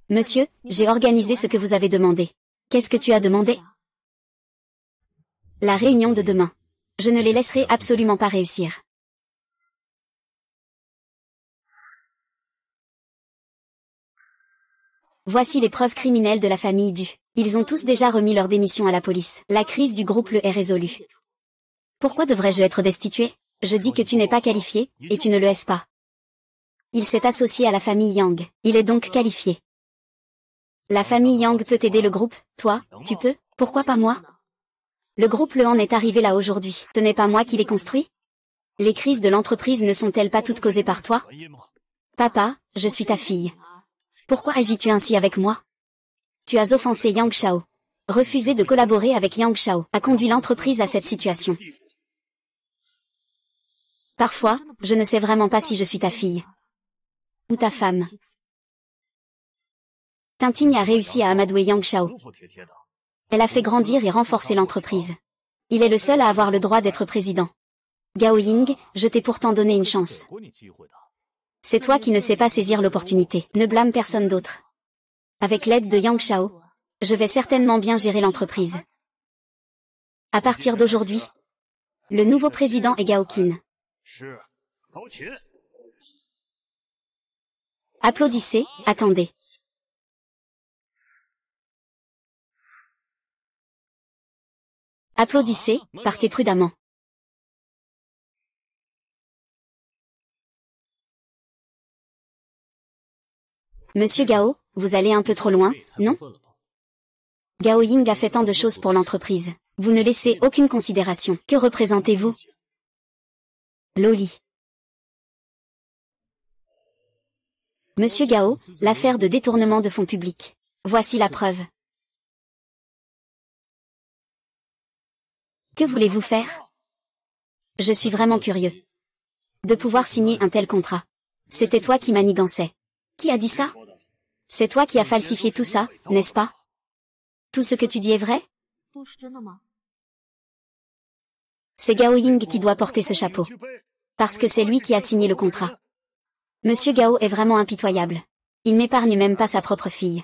[SPEAKER 1] Monsieur, j'ai organisé ce que vous avez demandé. Qu'est-ce que tu as demandé? La réunion de demain. Je ne les laisserai absolument pas réussir. Voici les preuves criminelles de la famille Du. Ils ont tous déjà remis leur démission à la police. La crise du groupe Le est résolue. Pourquoi devrais-je être destitué? Je dis que tu n'es pas qualifié, et tu ne le es pas. Il s'est associé à la famille Yang. Il est donc qualifié. La famille Yang peut aider le groupe, toi, tu peux, pourquoi pas moi? Le groupe Le en est arrivé là aujourd'hui. Ce n'est pas moi qui l'ai construit? Les crises de l'entreprise ne sont-elles pas toutes causées par toi? Papa, je suis ta fille. Pourquoi agis-tu ainsi avec moi? Tu as offensé Yang Shao. Refuser de collaborer avec Yang Shao a conduit l'entreprise à cette situation. Parfois, je ne sais vraiment pas si je suis ta fille. Ou ta femme. Tintigne a réussi à amadouer Yang Shao. Elle a fait grandir et renforcer l'entreprise. Il est le seul à avoir le droit d'être président. Gao Ying, je t'ai pourtant donné une chance. C'est toi qui ne sais pas saisir l'opportunité. Ne blâme personne d'autre. Avec l'aide de Yang Shao, je vais certainement bien gérer l'entreprise. À partir d'aujourd'hui, le nouveau président est Gaoqin. Applaudissez, attendez. Applaudissez, partez prudemment. Monsieur Gao, vous allez un peu trop loin, non? Gao Ying a fait tant de choses pour l'entreprise. Vous ne laissez aucune considération. Que représentez-vous? Loli. Monsieur Gao, l'affaire de détournement de fonds publics. Voici la preuve. Que voulez-vous faire? Je suis vraiment curieux. De pouvoir signer un tel contrat. C'était toi qui manigançais. Qui a dit ça? C'est toi qui as falsifié tout ça, n'est-ce pas? Tout ce que tu dis est vrai? C'est Gao Ying qui doit porter ce chapeau. Parce que c'est lui qui a signé le contrat. Monsieur Gao est vraiment impitoyable. Il n'épargne même pas sa propre fille.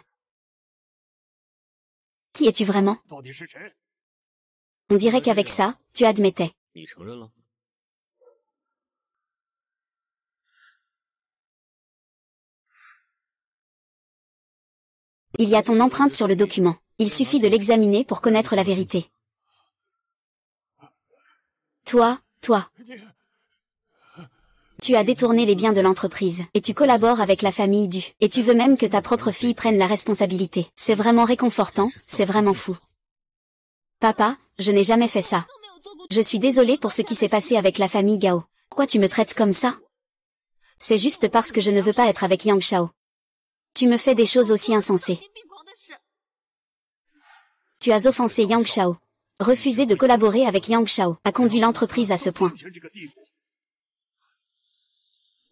[SPEAKER 1] Qui es-tu vraiment? On dirait qu'avec ça, tu admettais. Il y a ton empreinte sur le document. Il suffit de l'examiner pour connaître la vérité. Toi. Tu as détourné les biens de l'entreprise, et tu collabores avec la famille du, et tu veux même que ta propre fille prenne la responsabilité. C'est vraiment réconfortant, c'est vraiment fou. Papa, je n'ai jamais fait ça. Je suis désolée pour ce qui s'est passé avec la famille Gao. Pourquoi tu me traites comme ça? C'est juste parce que je ne veux pas être avec Yang Shao. Tu me fais des choses aussi insensées. Tu as offensé Yang Shao. Refuser de collaborer avec Yang Shao a conduit l'entreprise à ce point.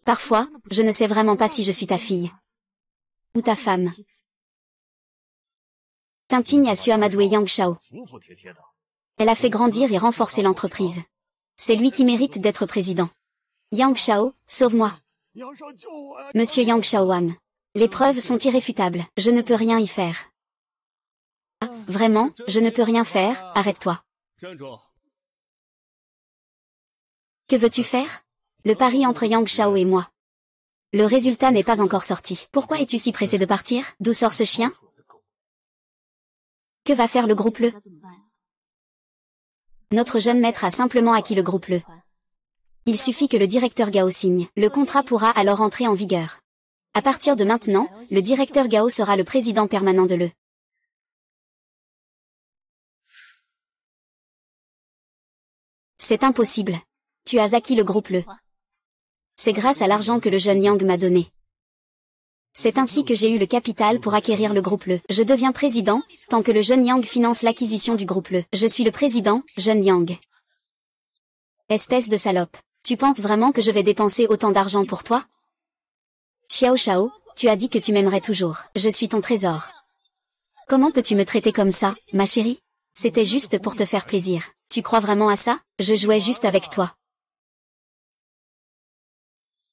[SPEAKER 1] Parfois, je ne sais vraiment pas si je suis ta fille. Ou ta femme. Tintigne a su amadouer Yang Shao. Elle a fait grandir et renforcer l'entreprise. C'est lui qui mérite d'être président. Yang Shao, sauve-moi. Monsieur Yang Shaoan. Les preuves sont irréfutables. Je ne peux rien y faire. Ah, vraiment, je ne peux rien faire, arrête-toi. Que veux-tu faire? Le pari entre Yang Shao et moi. Le résultat n'est pas encore sorti. Pourquoi es-tu si pressé de partir? D'où sort ce chien? Que va faire le groupe Le? Notre jeune maître a simplement acquis le groupe Le. Il suffit que le directeur Gao signe. Le contrat pourra alors entrer en vigueur. À partir de maintenant, le directeur Gao sera le président permanent de Le. C'est impossible. Tu as acquis le groupe Le. C'est grâce à l'argent que le jeune Yang m'a donné. C'est ainsi que j'ai eu le capital pour acquérir le groupe Le. Je deviens président, tant que le jeune Yang finance l'acquisition du groupe Le. Je suis le président, jeune Yang. Espèce de salope. Tu penses vraiment que je vais dépenser autant d'argent pour toi? Xiao Shao, tu as dit que tu m'aimerais toujours. Je suis ton trésor. Comment peux-tu me traiter comme ça, ma chérie? C'était juste pour te faire plaisir. Tu crois vraiment à ça? Je jouais juste avec toi.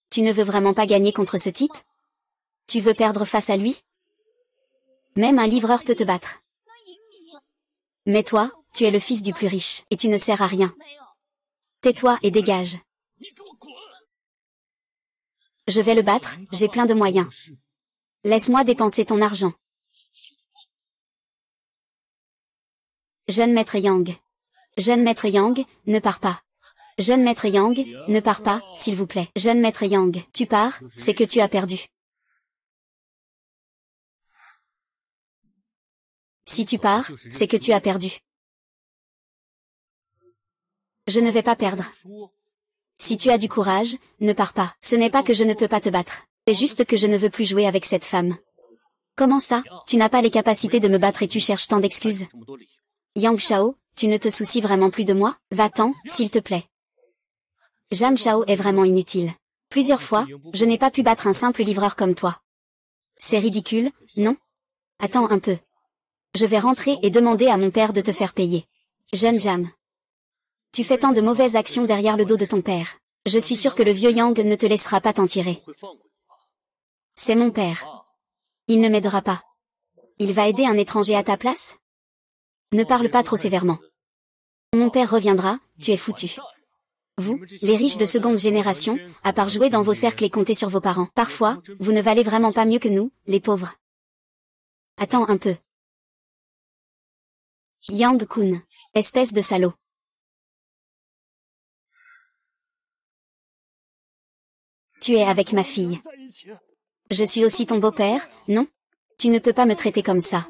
[SPEAKER 1] Tu ne veux vraiment pas gagner contre ce type? Tu veux perdre face à lui? Même un livreur peut te battre. Mais toi, tu es le fils du plus riche, et tu ne sers à rien. Tais-toi et dégage. Je vais le battre, j'ai plein de moyens. Laisse-moi dépenser ton argent. Jeune maître Yang. Jeune maître Yang, ne pars pas. Jeune maître Yang, ne pars pas, s'il vous plaît. Jeune maître Yang, tu pars, c'est que tu as perdu. Si tu pars, c'est que tu as perdu. Je ne vais pas perdre. Si tu as du courage, ne pars pas. Ce n'est pas que je ne peux pas te battre. C'est juste que je ne veux plus jouer avec cette femme. Comment ça? Tu n'as pas les capacités de me battre et tu cherches tant d'excuses? Yang Shao, tu ne te soucies vraiment plus de moi? Va-t'en, s'il te plaît. Zhang Shao est vraiment inutile. Plusieurs fois, je n'ai pas pu battre un simple livreur comme toi. C'est ridicule, non? Attends un peu. Je vais rentrer et demander à mon père de te faire payer. Jeune Jam. Tu fais tant de mauvaises actions derrière le dos de ton père. Je suis sûr que le vieux Yang ne te laissera pas t'en tirer. C'est mon père. Il ne m'aidera pas. Il va aider un étranger à ta place? Ne parle pas trop sévèrement. Mon père reviendra, tu es foutu. Vous, les riches de seconde génération, à part jouer dans vos cercles et compter sur vos parents, parfois, vous ne valez vraiment pas mieux que nous, les pauvres. Attends un peu. Yang Kun, espèce de salaud. Tu es avec ma fille. Je suis aussi ton beau-père, non? Tu ne peux pas me traiter comme ça.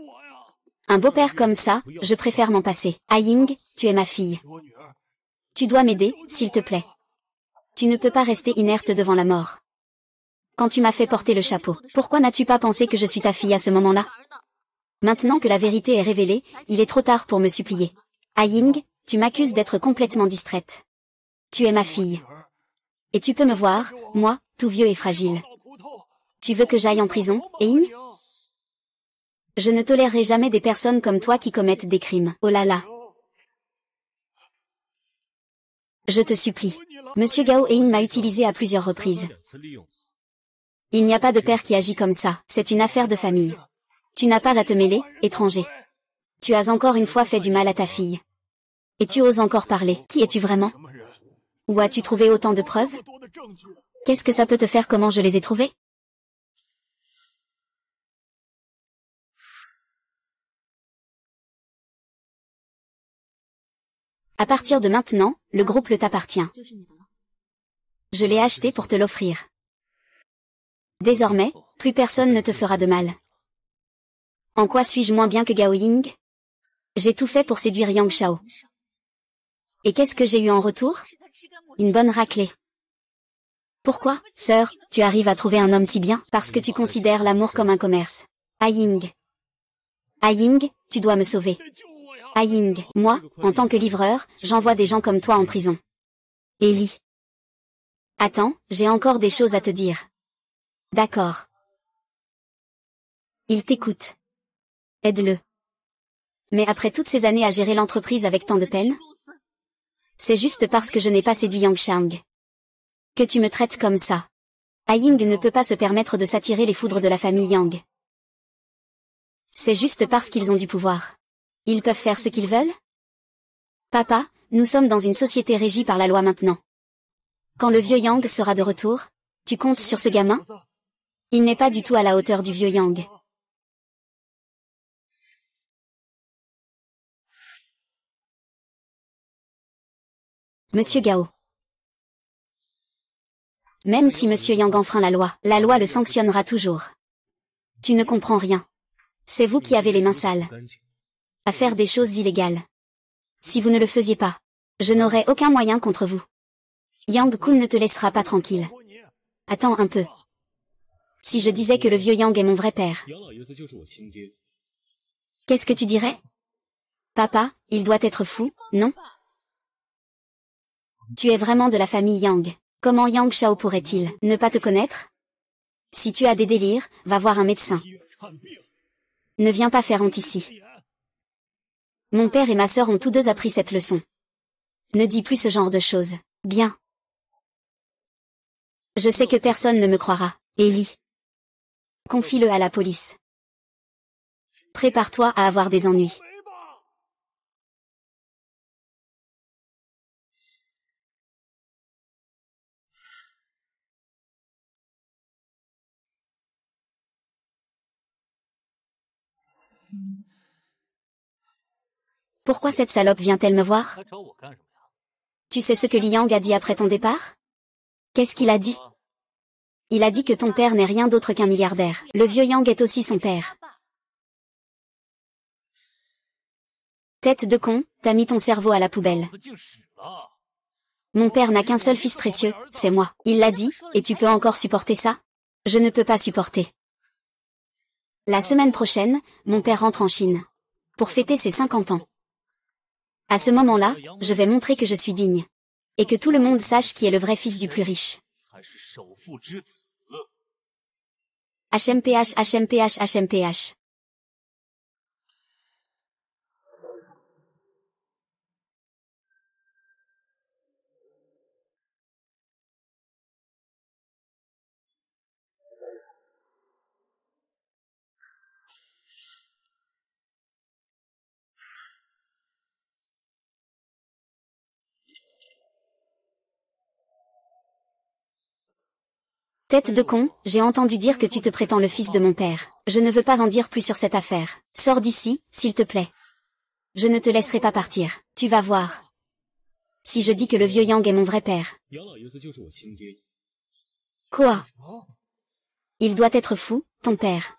[SPEAKER 1] Un beau-père comme ça, je préfère m'en passer. Ying, tu es ma fille. Tu dois m'aider, s'il te plaît. Tu ne peux pas rester inerte devant la mort. Quand tu m'as fait porter le chapeau, pourquoi n'as-tu pas pensé que je suis ta fille à ce moment-là? Maintenant que la vérité est révélée, il est trop tard pour me supplier. Ying, tu m'accuses d'être complètement distraite. Tu es ma fille. Et tu peux me voir, moi, tout vieux et fragile. Tu veux que j'aille en prison, Ying? Je ne tolérerai jamais des personnes comme toi qui commettent des crimes. Oh là là. Je te supplie. Monsieur Gao Ying m'a utilisé à plusieurs reprises. Il n'y a pas de père qui agit comme ça, c'est une affaire de famille. Tu n'as pas à te mêler, étranger. Tu as encore une fois fait du mal à ta fille. Et tu oses encore parler. Qui es-tu vraiment? Où as-tu trouvé autant de preuves? Qu'est-ce que ça peut te faire? Comment je les ai trouvées? À partir de maintenant, le groupe le t'appartient. Je l'ai acheté pour te l'offrir. Désormais, plus personne ne te fera de mal. En quoi suis-je moins bien que Gao Ying? J'ai tout fait pour séduire Yang Shao. Et qu'est-ce que j'ai eu en retour? Une bonne raclée. Pourquoi, sœur, tu arrives à trouver un homme si bien? Parce que tu considères l'amour comme un commerce. Ying. Ying, tu dois me sauver. Ying, moi, en tant que livreur, j'envoie des gens comme toi en prison. Ellie. Attends, j'ai encore des choses à te dire. D'accord. Il t'écoute. Aide-le. Mais après toutes ces années à gérer l'entreprise avec tant de peine, c'est juste parce que je n'ai pas séduit Yang Shang que tu me traites comme ça. Ying ne peut pas se permettre de s'attirer les foudres de la famille Yang. C'est juste parce qu'ils ont du pouvoir. Ils peuvent faire ce qu'ils veulent? Papa, nous sommes dans une société régie par la loi maintenant. Quand le vieux Yang sera de retour, tu comptes sur ce gamin? Il n'est pas du tout à la hauteur du vieux Yang. Monsieur Gao. Même si Monsieur Yang enfreint la loi le sanctionnera toujours. Tu ne comprends rien. C'est vous qui avez les mains sales. À faire des choses illégales. Si vous ne le faisiez pas, je n'aurais aucun moyen contre vous. Yang Kun ne te laissera pas tranquille. Attends un peu. Si je disais que le vieux Yang est mon vrai père, qu'est-ce que tu dirais? Papa, il doit être fou, non? Tu es vraiment de la famille Yang. Comment Yang Shao pourrait-il ne pas te connaître? Si tu as des délires, va voir un médecin. Ne viens pas faire honte ici. Mon père et ma sœur ont tous deux appris cette leçon. Ne dis plus ce genre de choses. Bien. Je sais que personne ne me croira. Ellie. Confie-le à la police. Prépare-toi à avoir des ennuis. Pourquoi cette salope vient-elle me voir? Tu sais ce que Liang a dit après ton départ? Qu'est-ce qu'il a dit? Il a dit que ton père n'est rien d'autre qu'un milliardaire. Le vieux Yang est aussi son père. Tête de con, t'as mis ton cerveau à la poubelle. Mon père n'a qu'un seul fils précieux, c'est moi. Il l'a dit, et tu peux encore supporter ça? Je ne peux pas supporter. La semaine prochaine, mon père rentre en Chine. Pour fêter ses 50 ans. À ce moment-là, je vais montrer que je suis digne. Et que tout le monde sache qui est le vrai fils du plus riche. HMPH, HMPH, HMPH. Tête de con, j'ai entendu dire que tu te prétends le fils de mon père. Je ne veux pas en dire plus sur cette affaire. Sors d'ici, s'il te plaît. Je ne te laisserai pas partir. Tu vas voir. Si je dis que le vieux Yang est mon vrai père. Quoi? Il doit être fou, ton père.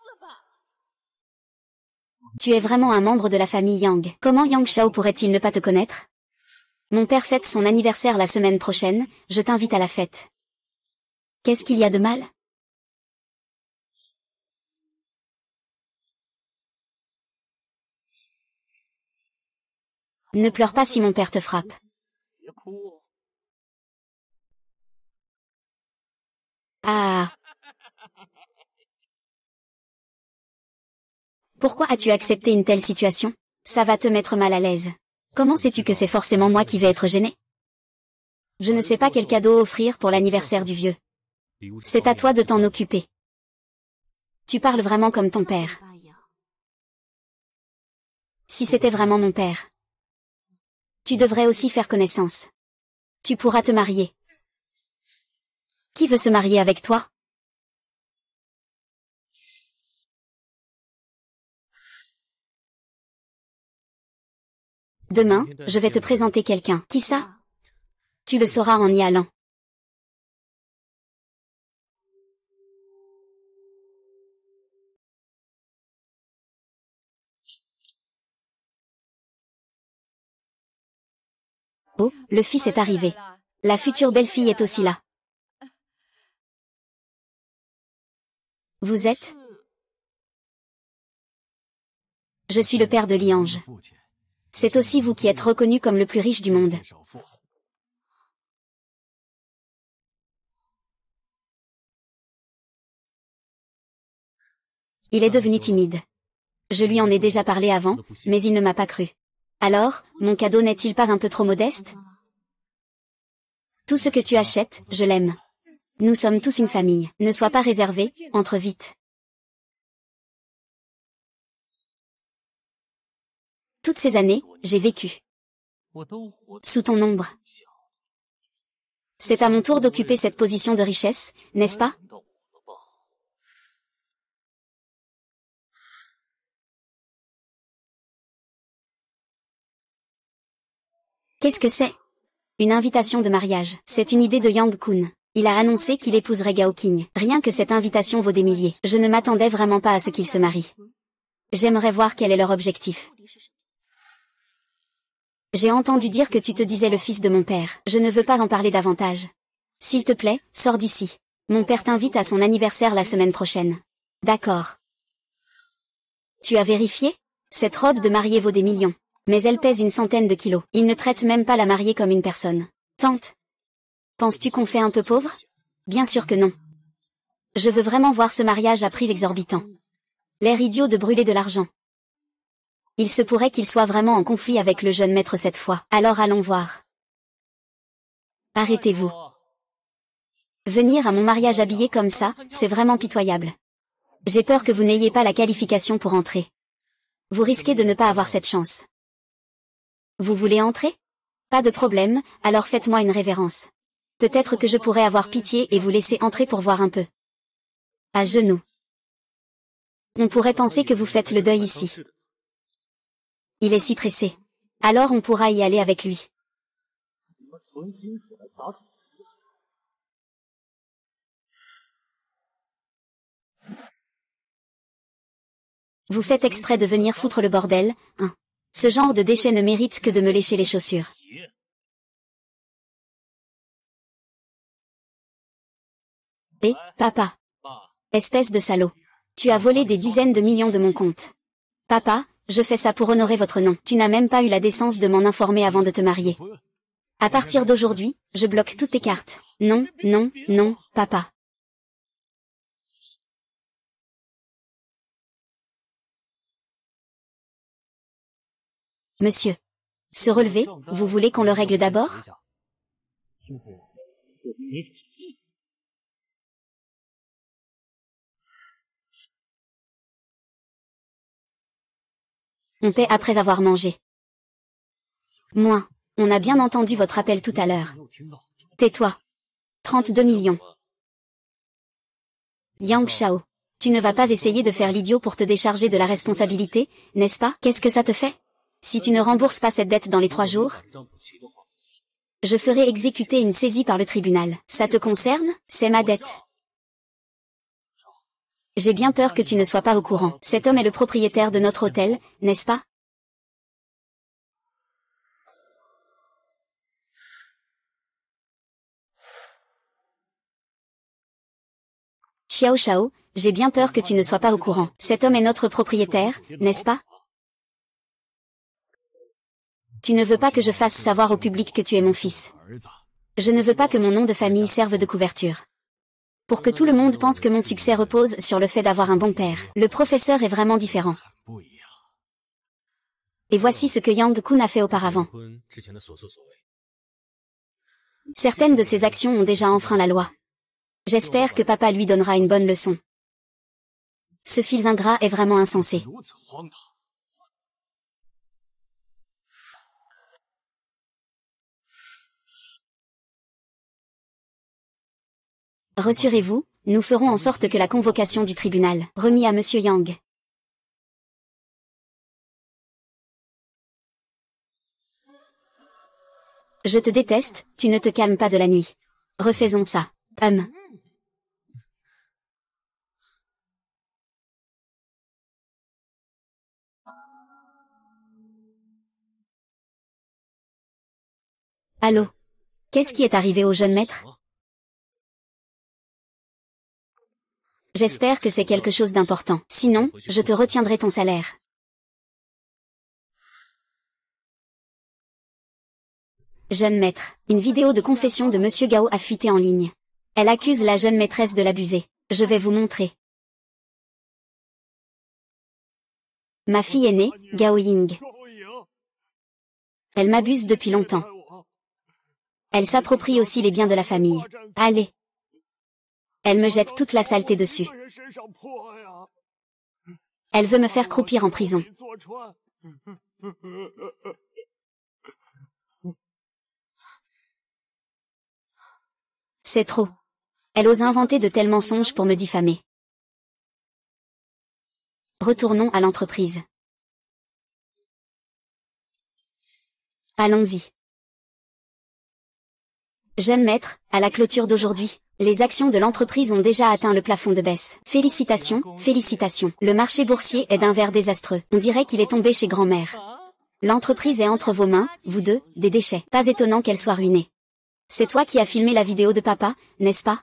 [SPEAKER 1] Tu es vraiment un membre de la famille Yang. Comment Yang Shao pourrait-il ne pas te connaître? Mon père fête son anniversaire la semaine prochaine, je t'invite à la fête. Qu'est-ce qu'il y a de mal? Ne pleure pas si mon père te frappe. Ah. Pourquoi as-tu accepté une telle situation? Ça va te mettre mal à l'aise. Comment sais-tu que c'est forcément moi qui vais être gêné? Je ne sais pas quel cadeau offrir pour l'anniversaire du vieux. C'est à toi de t'en occuper. Tu parles vraiment comme ton père. Si c'était vraiment mon père, tu devrais aussi faire connaissance. Tu pourras te marier. Qui veut se marier avec toi? Demain, je vais te présenter quelqu'un. Qui ça? Tu le sauras en y allant. Oh, le fils est arrivé. La future belle-fille est aussi là. Vous êtes? Je suis le père de Liange. C'est aussi vous qui êtes reconnu comme le plus riche du monde. Il est devenu timide. Je lui en ai déjà parlé avant, mais il ne m'a pas cru. Alors, mon cadeau n'est-il pas un peu trop modeste? Tout ce que tu achètes, je l'aime. Nous sommes tous une famille. Ne sois pas réservé, entre vite. Toutes ces années, j'ai vécu sous ton ombre. C'est à mon tour d'occuper cette position de richesse, n'est-ce pas? Qu'est-ce que c'est? Une invitation de mariage. C'est une idée de Yang Kun. Il a annoncé qu'il épouserait Gao Qing. Rien que cette invitation vaut des milliers. Je ne m'attendais vraiment pas à ce qu'ils se marient. J'aimerais voir quel est leur objectif. J'ai entendu dire que tu te disais le fils de mon père. Je ne veux pas en parler davantage. S'il te plaît, sors d'ici. Mon père t'invite à son anniversaire la semaine prochaine. D'accord. Tu as vérifié? Cette robe de mariée vaut des millions. Mais elle pèse une centaine de kilos. Il ne traite même pas la mariée comme une personne. Tante. Penses-tu qu'on fait un peu pauvre? Bien sûr que non. Je veux vraiment voir ce mariage à prix exorbitant. L'air idiot de brûler de l'argent. Il se pourrait qu'il soit vraiment en conflit avec le jeune maître cette fois. Alors allons voir. Arrêtez-vous. Venir à mon mariage habillé comme ça, c'est vraiment pitoyable. J'ai peur que vous n'ayez pas la qualification pour entrer. Vous risquez de ne pas avoir cette chance. Vous voulez entrer? Pas de problème, alors faites-moi une révérence. Peut-être que je pourrais avoir pitié et vous laisser entrer pour voir un peu. À genoux. On pourrait penser que vous faites le deuil ici. Il est si pressé. Alors on pourra y aller avec lui. Vous faites exprès de venir foutre le bordel, hein? Ce genre de déchet ne mérite que de me lécher les chaussures. Et, papa. Espèce de salaud. Tu as volé des dizaines de millions de mon compte. Papa, je fais ça pour honorer votre nom. Tu n'as même pas eu la décence de m'en informer avant de te marier. À partir d'aujourd'hui, je bloque toutes tes cartes. Non, non, non, papa. Monsieur. Se relever, vous voulez qu'on le règle d'abord? On paie après avoir mangé. Moi, on a bien entendu votre appel tout à l'heure. Tais-toi. 32 millions. Yang Shao. Tu ne vas pas essayer de faire l'idiot pour te décharger de la responsabilité, n'est-ce pas? Qu'est-ce que ça te fait? Si tu ne rembourses pas cette dette dans les 3 jours, je ferai exécuter une saisie par le tribunal. Ça te concerne? C'est ma dette. J'ai bien peur que tu ne sois pas au courant. Cet homme est le propriétaire de notre hôtel, n'est-ce pas? Xiao Shao, j'ai bien peur que tu ne sois pas au courant. Cet homme est notre propriétaire, n'est-ce pas? Tu ne veux pas que je fasse savoir au public que tu es mon fils. Je ne veux pas que mon nom de famille serve de couverture. Pour que tout le monde pense que mon succès repose sur le fait d'avoir un bon père. Le professeur est vraiment différent. Et voici ce que Yang Kun a fait auparavant. Certaines de ses actions ont déjà enfreint la loi. J'espère que papa lui donnera une bonne leçon. Ce fils ingrat est vraiment insensé. Rassurez-vous, nous ferons en sorte que la convocation du tribunal, remis à Monsieur Yang. Je te déteste, tu ne te calmes pas de la nuit. Refaisons ça. Allô? Qu'est-ce qui est arrivé au jeune maître? J'espère que c'est quelque chose d'important. Sinon, je te retiendrai ton salaire. Jeune maître. Une vidéo de confession de Monsieur Gao a fuité en ligne. Elle accuse la jeune maîtresse de l'abuser. Je vais vous montrer. Ma fille aînée, Gao Ying. Elle m'abuse depuis longtemps. Elle s'approprie aussi les biens de la famille. Allez. Elle me jette toute la saleté dessus. Elle veut me faire croupir en prison. C'est trop. Elle ose inventer de tels mensonges pour me diffamer. Retournons à l'entreprise. Allons-y. Jeune maître, à la clôture d'aujourd'hui, les actions de l'entreprise ont déjà atteint le plafond de baisse. Félicitations, félicitations. Le marché boursier est d'un vert désastreux. On dirait qu'il est tombé chez grand-mère. L'entreprise est entre vos mains, vous deux, des déchets. Pas étonnant qu'elle soit ruinée. C'est toi qui as filmé la vidéo de papa, n'est-ce pas?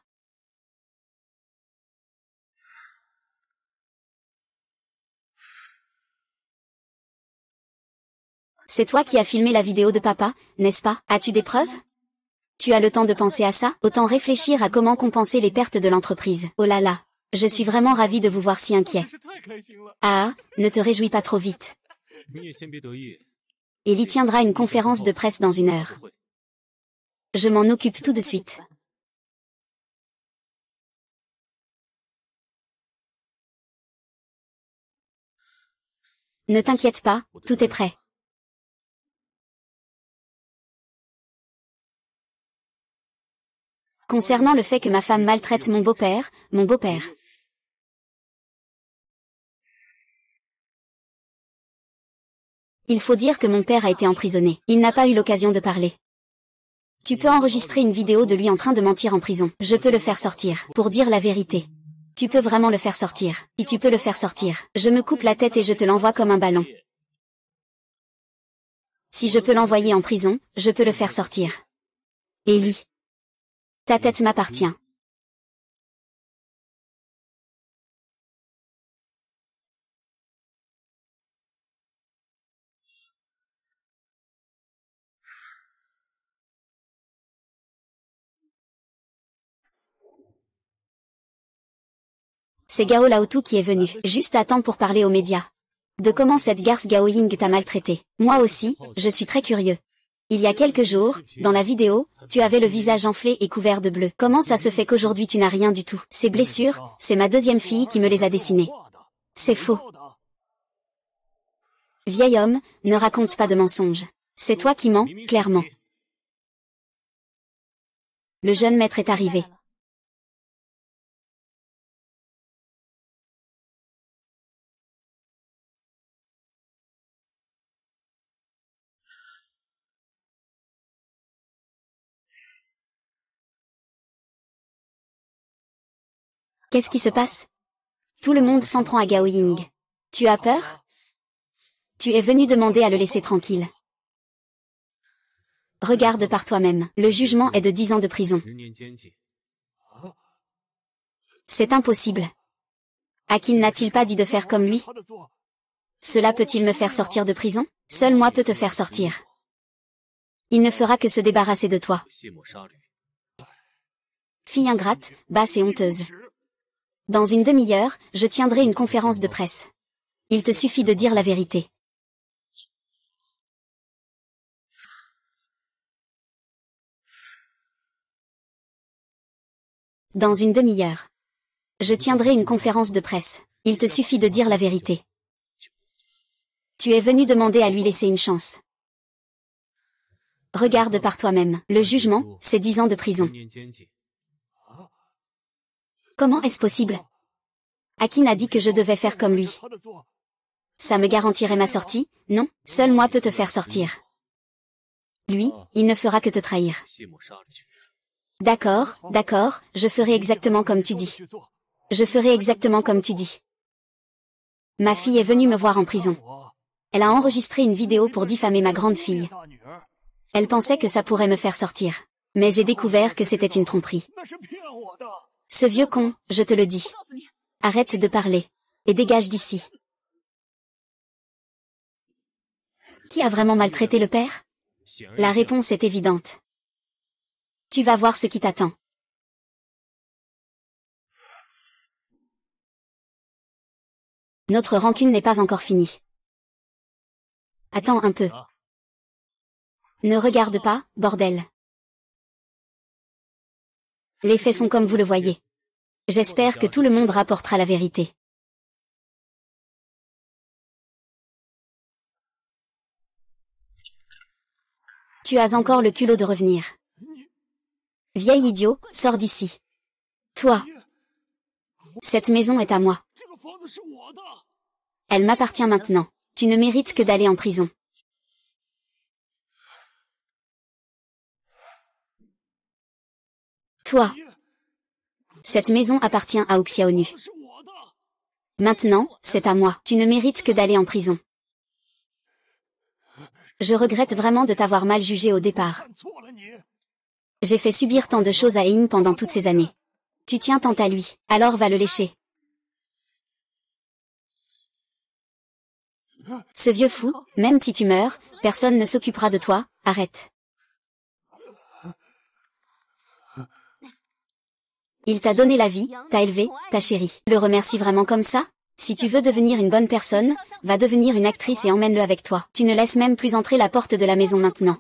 [SPEAKER 1] C'est toi qui as filmé la vidéo de papa, n'est-ce pas? As-tu des preuves? Tu as le temps de penser à ça? Autant réfléchir à comment compenser les pertes de l'entreprise. Oh là là, je suis vraiment ravie de vous voir si inquiet. Ah, ne te réjouis pas trop vite. Il y tiendra une conférence de presse dans 1 heure. Je m'en occupe tout de suite. Ne t'inquiète pas, tout est prêt. Concernant le fait que ma femme maltraite mon beau-père. Il faut dire que mon père a été emprisonné. Il n'a pas eu l'occasion de parler. Tu peux enregistrer une vidéo de lui en train de mentir en prison. Je peux le faire sortir, pour dire la vérité. Tu peux vraiment le faire sortir. Si tu peux le faire sortir, je me coupe la tête et je te l'envoie comme un ballon. Si je peux l'envoyer en prison, je peux le faire sortir. Ellie. Ta tête m'appartient. C'est Gao Laotou qui est venu, juste à temps pour parler aux médias. De comment cette garce Gao Ying t'a maltraité. Moi aussi, je suis très curieux. Il y a quelques jours, dans la vidéo, tu avais le visage enflé et couvert de bleu. Comment ça se fait qu'aujourd'hui tu n'as rien du tout? Ces blessures, c'est ma deuxième fille qui me les a dessinées. C'est faux. Vieil homme, ne raconte pas de mensonges. C'est toi qui mens, clairement. Le jeune maître est arrivé. Qu'est-ce qui se passe? Tout le monde s'en prend à Gao Ying. Tu as peur? Tu es venu demander à le laisser tranquille. Regarde par toi-même. Le jugement est de 10 ans de prison. C'est impossible. Akin n'a-t-il pas dit de faire comme lui? Cela peut-il me faire sortir de prison? Seul moi peux te faire sortir. Il ne fera que se débarrasser de toi. Fille ingrate, basse et honteuse. Dans une demi-heure, je tiendrai une conférence de presse. Il te suffit de dire la vérité. Dans une demi-heure. Je tiendrai une conférence de presse. Il te suffit de dire la vérité. Tu es venu demander à lui laisser une chance. Regarde par toi-même. Le jugement, c'est 10 ans de prison. Comment est-ce possible? Akin a dit que je devais faire comme lui. Ça me garantirait ma sortie? Non, seul moi peux te faire sortir. Lui, il ne fera que te trahir. D'accord, d'accord, je ferai exactement comme tu dis. Je ferai exactement comme tu dis. Ma fille est venue me voir en prison. Elle a enregistré une vidéo pour diffamer ma grande fille. Elle pensait que ça pourrait me faire sortir. Mais j'ai découvert que c'était une tromperie. Ce vieux con, je te le dis. Arrête de parler. Et dégage d'ici. Qui a vraiment maltraité le père? La réponse est évidente. Tu vas voir ce qui t'attend. Notre rancune n'est pas encore finie. Attends un peu. Ne regarde pas, bordel. Les faits sont comme vous le voyez. J'espère que tout le monde rapportera la vérité. Tu as encore le culot de revenir. Vieil idiot, sors d'ici. Toi. Cette maison est à moi. Elle m'appartient maintenant. Tu ne mérites que d'aller en prison. Toi. Cette maison appartient à Uxiaonu. Maintenant, c'est à moi. Tu ne mérites que d'aller en prison. Je regrette vraiment de t'avoir mal jugé au départ. J'ai fait subir tant de choses à Yin pendant toutes ces années. Tu tiens tant à lui, alors va le lécher. Ce vieux fou, même si tu meurs, personne ne s'occupera de toi, arrête. Il t'a donné la vie, t'a élevé, t'a chéri. Le remercie vraiment comme ça? Si tu veux devenir une bonne personne, va devenir une actrice et emmène-le avec toi. Tu ne laisses même plus entrer la porte de la maison maintenant.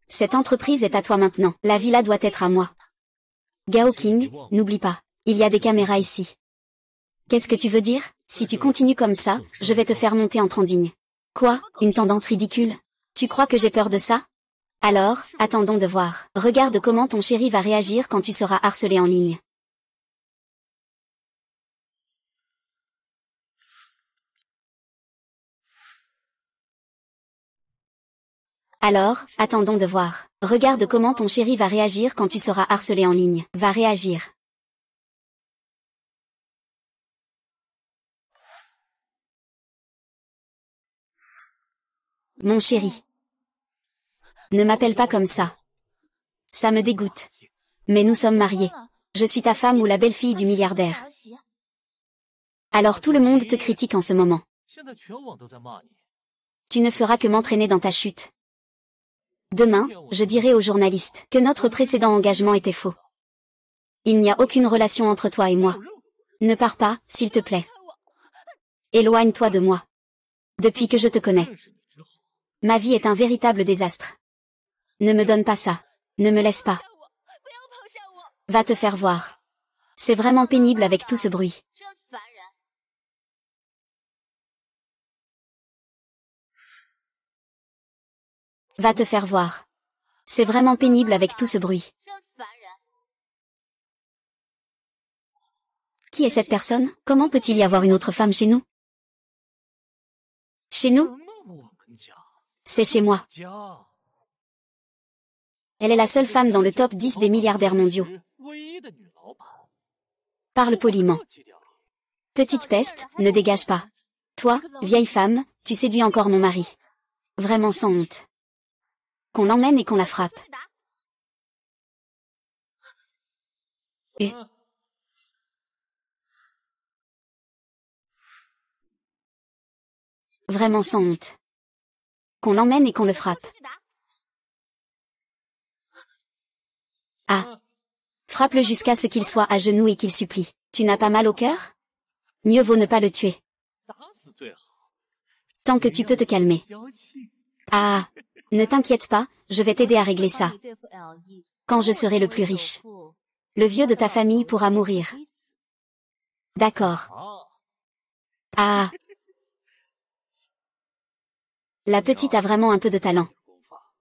[SPEAKER 1] Cette entreprise est à toi maintenant. La villa doit être à moi. Gao King, n'oublie pas, il y a des caméras ici. Qu'est-ce que tu veux dire? Si tu continues comme ça, je vais te faire monter en trending. Quoi? Une tendance ridicule? Tu crois que j'ai peur de ça? Alors, attendons de voir. Regarde comment ton chéri va réagir quand tu seras harcelé en ligne. Alors, attendons de voir. Regarde comment ton chéri va réagir quand tu seras harcelé en ligne. Va réagir. Mon chéri. Ne m'appelle pas comme ça. Ça me dégoûte. Mais nous sommes mariés. Je suis ta femme ou la belle-fille du milliardaire. Alors tout le monde te critique en ce moment. Tu ne feras que m'entraîner dans ta chute. Demain, je dirai aux journalistes que notre précédent engagement était faux. Il n'y a aucune relation entre toi et moi. Ne pars pas, s'il te plaît. Éloigne-toi de moi. Depuis que je te connais. Ma vie est un véritable désastre. Ne me donne pas ça. Ne me laisse pas. Va te faire voir. C'est vraiment pénible avec tout ce bruit. Va te faire voir. C'est vraiment pénible avec tout ce bruit. Qui est cette personne? Comment peut-il y avoir une autre femme chez nous? Chez nous? C'est chez moi. Elle est la seule femme dans le top 10 des milliardaires mondiaux. Parle poliment. Petite peste, ne dégage pas. Toi, vieille femme, tu séduis encore mon mari. Vraiment sans honte. Qu'on l'emmène et qu'on la frappe. Vraiment sans honte. Qu'on l'emmène et qu'on le frappe. Ah. Frappe-le jusqu'à ce qu'il soit à genoux et qu'il supplie. Tu n'as pas mal au cœur? Mieux vaut ne pas le tuer. Tant que tu peux te calmer. Ah. Ne t'inquiète pas, je vais t'aider à régler ça. Quand je serai le plus riche. Le vieux de ta famille pourra mourir. D'accord. Ah. La petite a vraiment un peu de talent.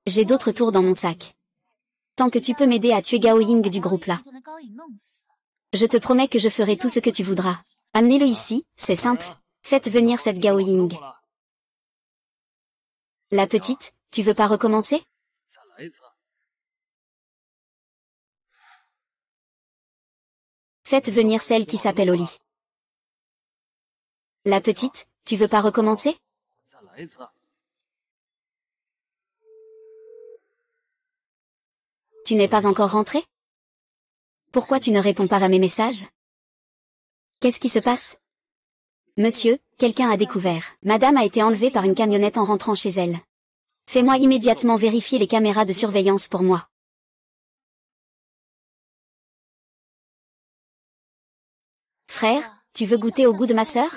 [SPEAKER 1] J'ai d'autres tours dans mon sac. Tant que tu peux m'aider à tuer Gao Ying du groupe là. Je te promets que je ferai tout ce que tu voudras. Amenez-le ici, c'est simple. Faites venir cette Gao Ying. La petite, tu veux pas recommencer? Faites venir celle qui s'appelle Oli. La petite, tu veux pas recommencer? Tu n'es pas encore rentré? Pourquoi tu ne réponds pas à mes messages? Qu'est-ce qui se passe? Monsieur, quelqu'un a découvert. Madame a été enlevée par une camionnette en rentrant chez elle. Fais-moi immédiatement vérifier les caméras de surveillance pour moi. Frère, tu veux goûter au goût de ma sœur?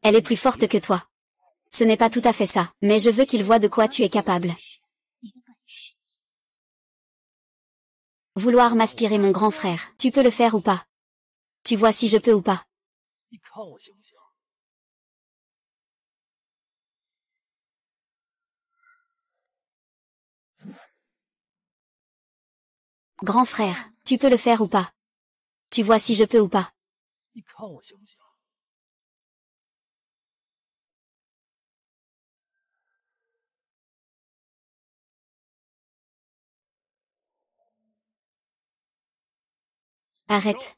[SPEAKER 1] Elle est plus forte que toi. Ce n'est pas tout à fait ça, mais je veux qu'il voie de quoi tu es capable. Vouloir m'aspirer mon grand frère, tu peux le faire ou pas? Tu vois si je peux ou pas. Grand frère, tu peux le faire ou pas? Tu vois si je peux ou pas. Arrête.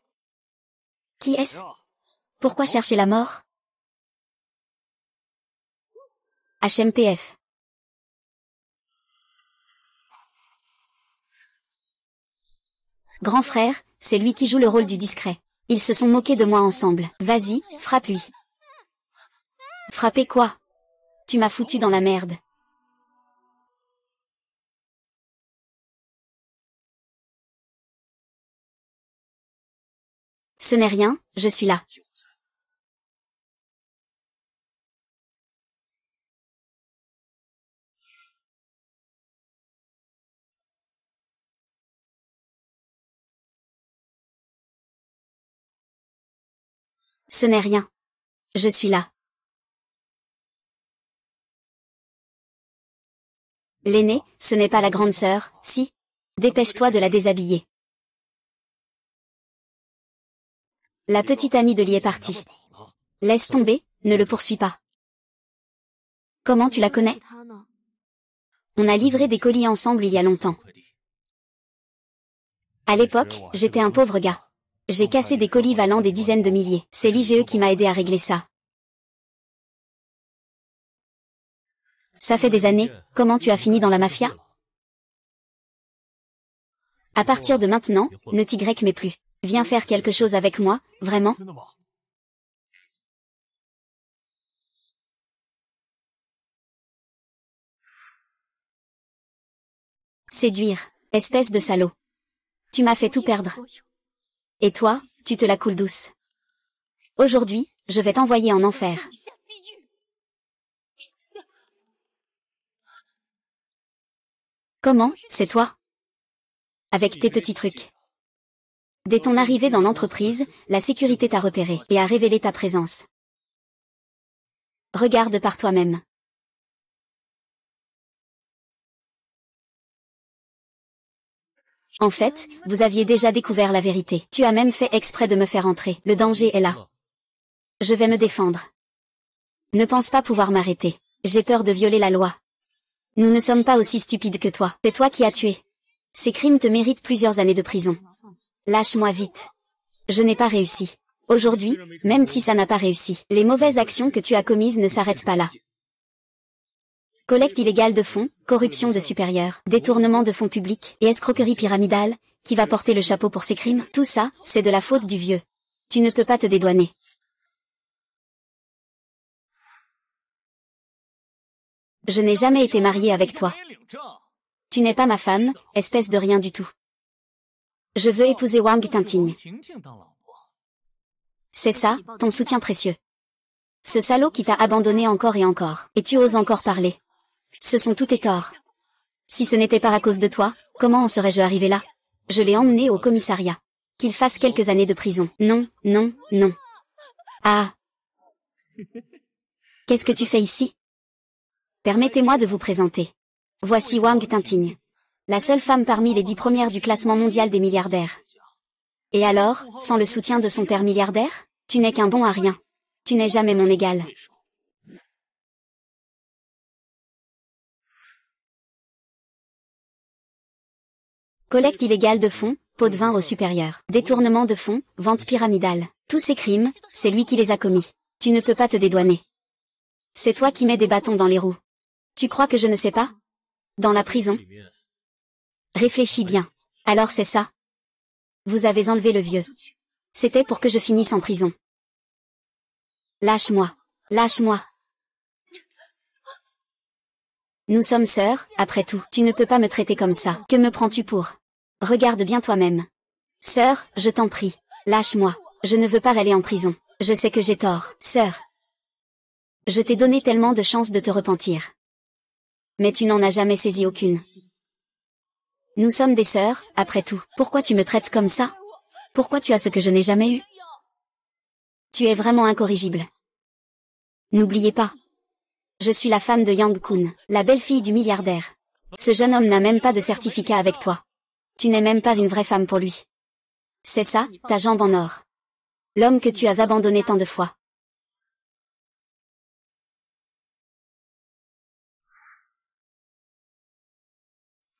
[SPEAKER 1] Qui est-ce? Pourquoi chercher la mort? HMPF. Grand frère, c'est lui qui joue le rôle du discret. Ils se sont moqués de moi ensemble. Vas-y, frappe-lui. Frapper quoi? Tu m'as foutu dans la merde. Ce n'est rien, je suis là. Ce n'est rien. Je suis là. L'aînée, ce n'est pas la grande sœur, si? Dépêche-toi de la déshabiller. La petite amie de Lee est partie. Laisse tomber, ne le poursuis pas. Comment tu la connais? On a livré des colis ensemble il y a longtemps. À l'époque, j'étais un pauvre gars. J'ai cassé des colis valant des dizaines de milliers. C'est l'IGE qui m'a aidé à régler ça. Ça fait des années, comment tu as fini dans la mafia? À partir de maintenant, ne t'y mais plus. Viens faire quelque chose avec moi, vraiment? Séduire, espèce de salaud. Tu m'as fait tout perdre. Et toi, tu te la coules douce. Aujourd'hui, je vais t'envoyer en enfer. Comment, c'est toi? Avec tes petits trucs. Dès ton arrivée dans l'entreprise, la sécurité t'a repéré et a révélé ta présence. Regarde par toi-même. En fait, vous aviez déjà découvert la vérité. Tu as même fait exprès de me faire entrer. Le danger est là. Je vais me défendre. Ne pense pas pouvoir m'arrêter. J'ai peur de violer la loi. Nous ne sommes pas aussi stupides que toi. C'est toi qui as tué. Ces crimes te méritent plusieurs années de prison. Lâche-moi vite. Je n'ai pas réussi. Aujourd'hui, même si ça n'a pas réussi, les mauvaises actions que tu as commises ne s'arrêtent pas là. Collecte illégale de fonds, corruption de supérieurs, détournement de fonds publics et escroquerie pyramidale, qui va porter le chapeau pour ces crimes? Tout ça, c'est de la faute du vieux. Tu ne peux pas te dédouaner. Je n'ai jamais été mariée avec toi. Tu n'es pas ma femme, espèce de rien du tout. Je veux épouser Wang Tinting. C'est ça, ton soutien précieux. Ce salaud qui t'a abandonné encore et encore, et tu oses encore parler. Ce sont tous tes torts. Si ce n'était pas à cause de toi, comment en serais-je arrivé là? Je l'ai emmené au commissariat. Qu'il fasse quelques années de prison. Non, non, non. Ah. Qu'est-ce que tu fais ici? Permettez-moi de vous présenter. Voici Wang Tinting. La seule femme parmi les 10 premières du classement mondial des milliardaires. Et alors, sans le soutien de son père milliardaire? Tu n'es qu'un bon à rien. Tu n'es jamais mon égal. Collecte illégale de fonds, pot de vin au supérieur. Détournement de fonds, vente pyramidale. Tous ces crimes, c'est lui qui les a commis. Tu ne peux pas te dédouaner. C'est toi qui mets des bâtons dans les roues. Tu crois que je ne sais pas? Dans la prison? Réfléchis bien. Alors c'est ça? Vous avez enlevé le vieux. C'était pour que je finisse en prison. Lâche-moi. Lâche-moi. Nous sommes sœurs, après tout. Tu ne peux pas me traiter comme ça. Que me prends-tu pour? Regarde bien toi-même. Sœur, je t'en prie. Lâche-moi. Je ne veux pas aller en prison. Je sais que j'ai tort. Sœur. Je t'ai donné tellement de chances de te repentir. Mais tu n'en as jamais saisi aucune. Nous sommes des sœurs, après tout. Pourquoi tu me traites comme ça? Pourquoi tu as ce que je n'ai jamais eu? Tu es vraiment incorrigible. N'oubliez pas. Je suis la femme de Yang Kun, la belle-fille du milliardaire. Ce jeune homme n'a même pas de certificat avec toi. Tu n'es même pas une vraie femme pour lui. C'est ça, ta jambe en or. L'homme que tu as abandonné tant de fois.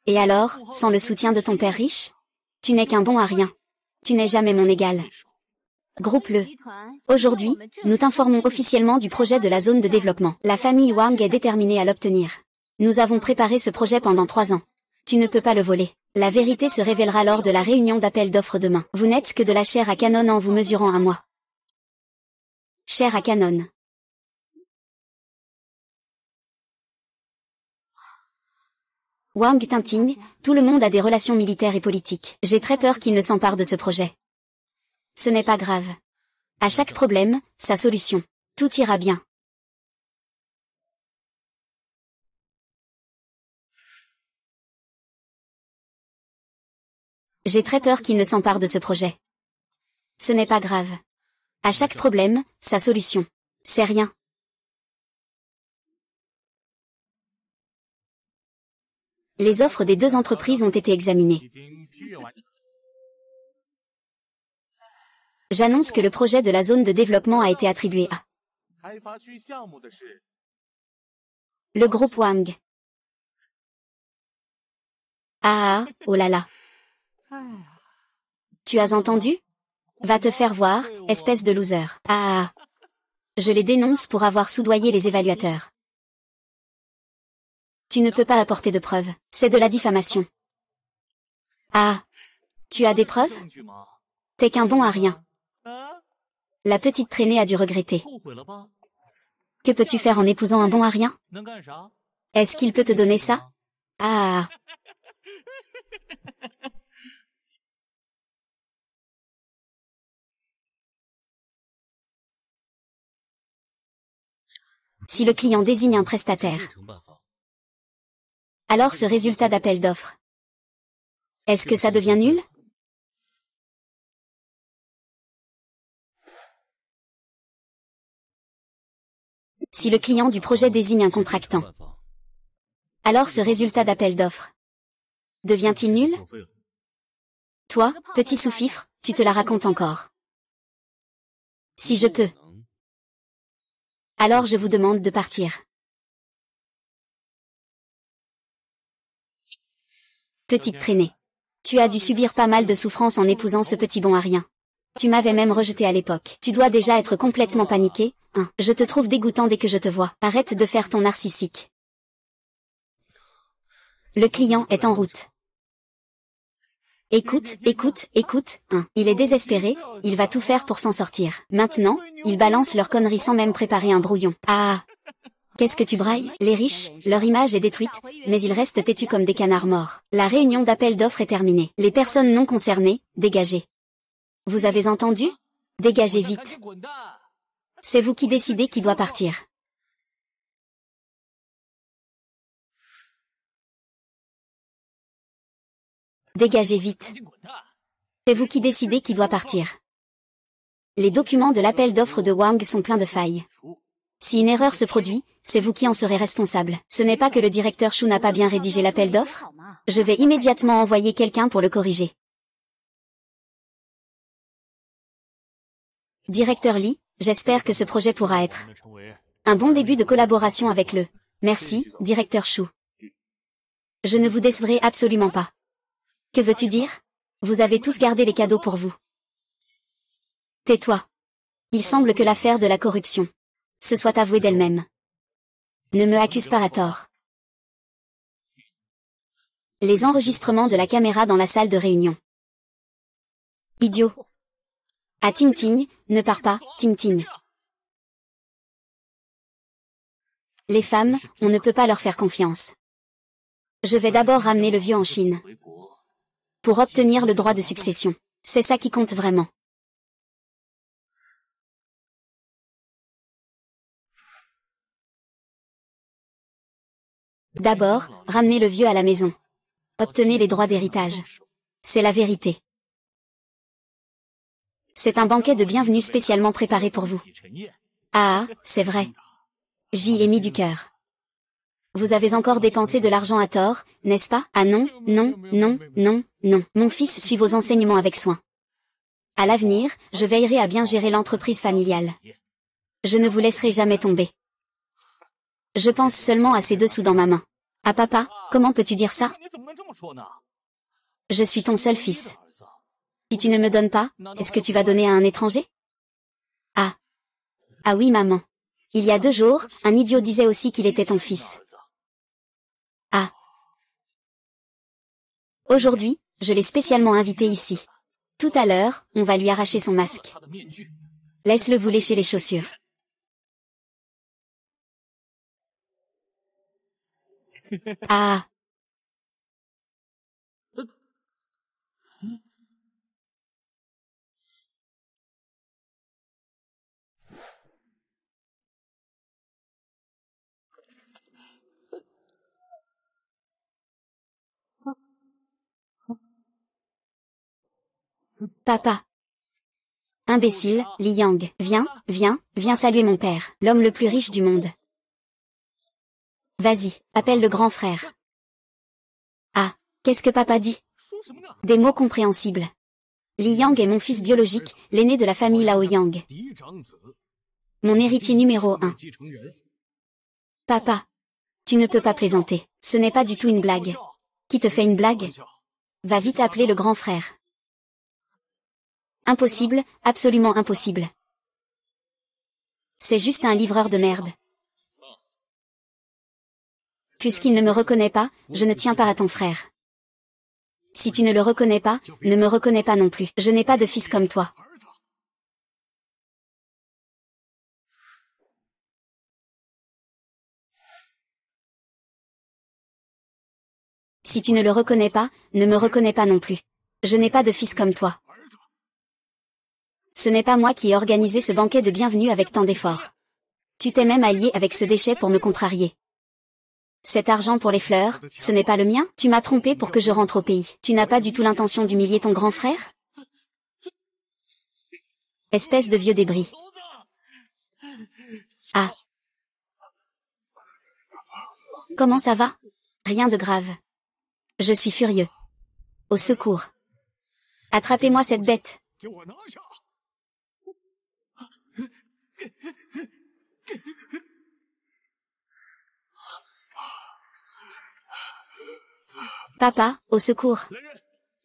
[SPEAKER 1] Et alors, sans le soutien de ton père riche? Tu n'es qu'un bon à rien. Tu n'es jamais mon égal. Groupe-le. Aujourd'hui, nous t'informons officiellement du projet de la zone de développement. La famille Wang est déterminée à l'obtenir. Nous avons préparé ce projet pendant 3 ans. Tu ne peux pas le voler. La vérité se révélera lors de la réunion d'appel d'offres demain. Vous n'êtes que de la chair à canon en vous mesurant à moi. Chair à canon. Wang Tinting, tout le monde a des relations militaires et politiques. J'ai très peur qu'il ne s'empare de ce projet. Ce n'est pas grave. À chaque problème, sa solution. Tout ira bien. J'ai très peur qu'il ne s'empare de ce projet. Ce n'est pas grave. À chaque problème, sa solution. C'est rien. Les offres des 2 entreprises ont été examinées. J'annonce que le projet de la zone de développement a été attribué à le groupe Wang. Ah, oh là là. Tu as entendu? Va te faire voir, espèce de loser. Ah. Je les dénonce pour avoir soudoyé les évaluateurs. Tu ne peux pas apporter de preuves. C'est de la diffamation. Ah. Tu as des preuves? T'es qu'un bon à rien. La petite traînée a dû regretter. Que peux-tu faire en épousant un bon à rien? Est-ce qu'il peut te donner ça? Ah. Si le client désigne un prestataire, alors ce résultat d'appel d'offres, est-ce que ça devient nul? Si le client du projet désigne un contractant, alors ce résultat d'appel d'offres, devient-il nul? Toi, petit sous-fifre, tu te la racontes encore. Si je peux. Alors je vous demande de partir. Petite traînée. Tu as dû subir pas mal de souffrances en épousant ce petit bon à rien. Tu m'avais même rejeté à l'époque. Tu dois déjà être complètement paniqué, hein. Je te trouve dégoûtant dès que je te vois. Arrête de faire ton narcissique. Le client est en route. Écoute, hein. Il est désespéré, il va tout faire pour s'en sortir. Maintenant, ils balancent leurs conneries sans même préparer un brouillon. Ah! Qu'est-ce que tu brailles? Les riches, leur image est détruite, mais ils restent têtus comme des canards morts. La réunion d'appel d'offres est terminée. Les personnes non concernées, dégagez. Vous avez entendu? Dégagez vite. C'est vous qui décidez qui doit partir. Dégagez vite. C'est vous qui décidez qui doit partir. Les documents de l'appel d'offres de Wang sont pleins de failles. Si une erreur se produit, c'est vous qui en serez responsable. Ce n'est pas que le directeur Shu n'a pas bien rédigé l'appel d'offres. Je vais immédiatement envoyer quelqu'un pour le corriger. Directeur Li, j'espère que ce projet pourra être un bon début de collaboration avec le. Merci, directeur Shu. Je ne vous décevrai absolument pas. Que veux-tu dire? Vous avez tous gardé les cadeaux pour vous. Tais-toi. Il semble que l'affaire de la corruption se soit avouée d'elle-même. Ne me accuse pas à tort. Les enregistrements de la caméra dans la salle de réunion. Idiot. Ah Ting Ting, ne pars pas, Ting Ting. Les femmes, on ne peut pas leur faire confiance. Je vais d'abord ramener le vieux en Chine. Pour obtenir le droit de succession. C'est ça qui compte vraiment. D'abord, ramenez le vieux à la maison. Obtenez les droits d'héritage. C'est la vérité. C'est un banquet de bienvenue spécialement préparé pour vous. Ah, c'est vrai. J'y ai mis du cœur. Vous avez encore dépensé de l'argent à tort, n'est-ce pas? Ah non, non, non, non, non. Mon fils suit vos enseignements avec soin. À l'avenir, je veillerai à bien gérer l'entreprise familiale. Je ne vous laisserai jamais tomber. Je pense seulement à ces 2 sous dans ma main. Ah papa, comment peux-tu dire ça? Je suis ton seul fils. Si tu ne me donnes pas, est-ce que tu vas donner à un étranger? Ah. Ah oui maman. Il y a 2 jours, un idiot disait aussi qu'il était ton fils. Ah. Aujourd'hui, je l'ai spécialement invité ici. Tout à l'heure, on va lui arracher son masque. Laisse-le vous lécher les chaussures. Ah. Papa. Imbécile, Li Yang, viens, viens, viens saluer mon père, l'homme le plus riche du monde. Vas-y, appelle le grand frère. Ah, qu'est-ce que papa dit? Des mots compréhensibles. Li Yang est mon fils biologique, l'aîné de la famille Lao Yang. Mon héritier numéro 1. Papa. Tu ne peux pas plaisanter. Ce n'est pas du tout une blague. Qui te fait une blague? Va vite appeler le grand frère. Impossible, absolument impossible. C'est juste un livreur de merde. Puisqu'il ne me reconnaît pas, je ne tiens pas à ton frère. Si tu ne le reconnais pas, ne me reconnais pas non plus. Je n'ai pas de fils comme toi. Si tu ne le reconnais pas, ne me reconnais pas non plus. Je n'ai pas de fils comme toi. Ce n'est pas moi qui ai organisé ce banquet de bienvenue avec tant d'efforts. Tu t'es même allié avec ce déchet pour me contrarier. Cet argent pour les fleurs, ce n'est pas le mien? Tu m'as trompé pour que je rentre au pays. Tu n'as pas du tout l'intention d'humilier ton grand frère? Espèce de vieux débris. Ah. Comment ça va? Rien de grave. Je suis furieux. Au secours. Attrapez-moi cette bête. Papa, au secours.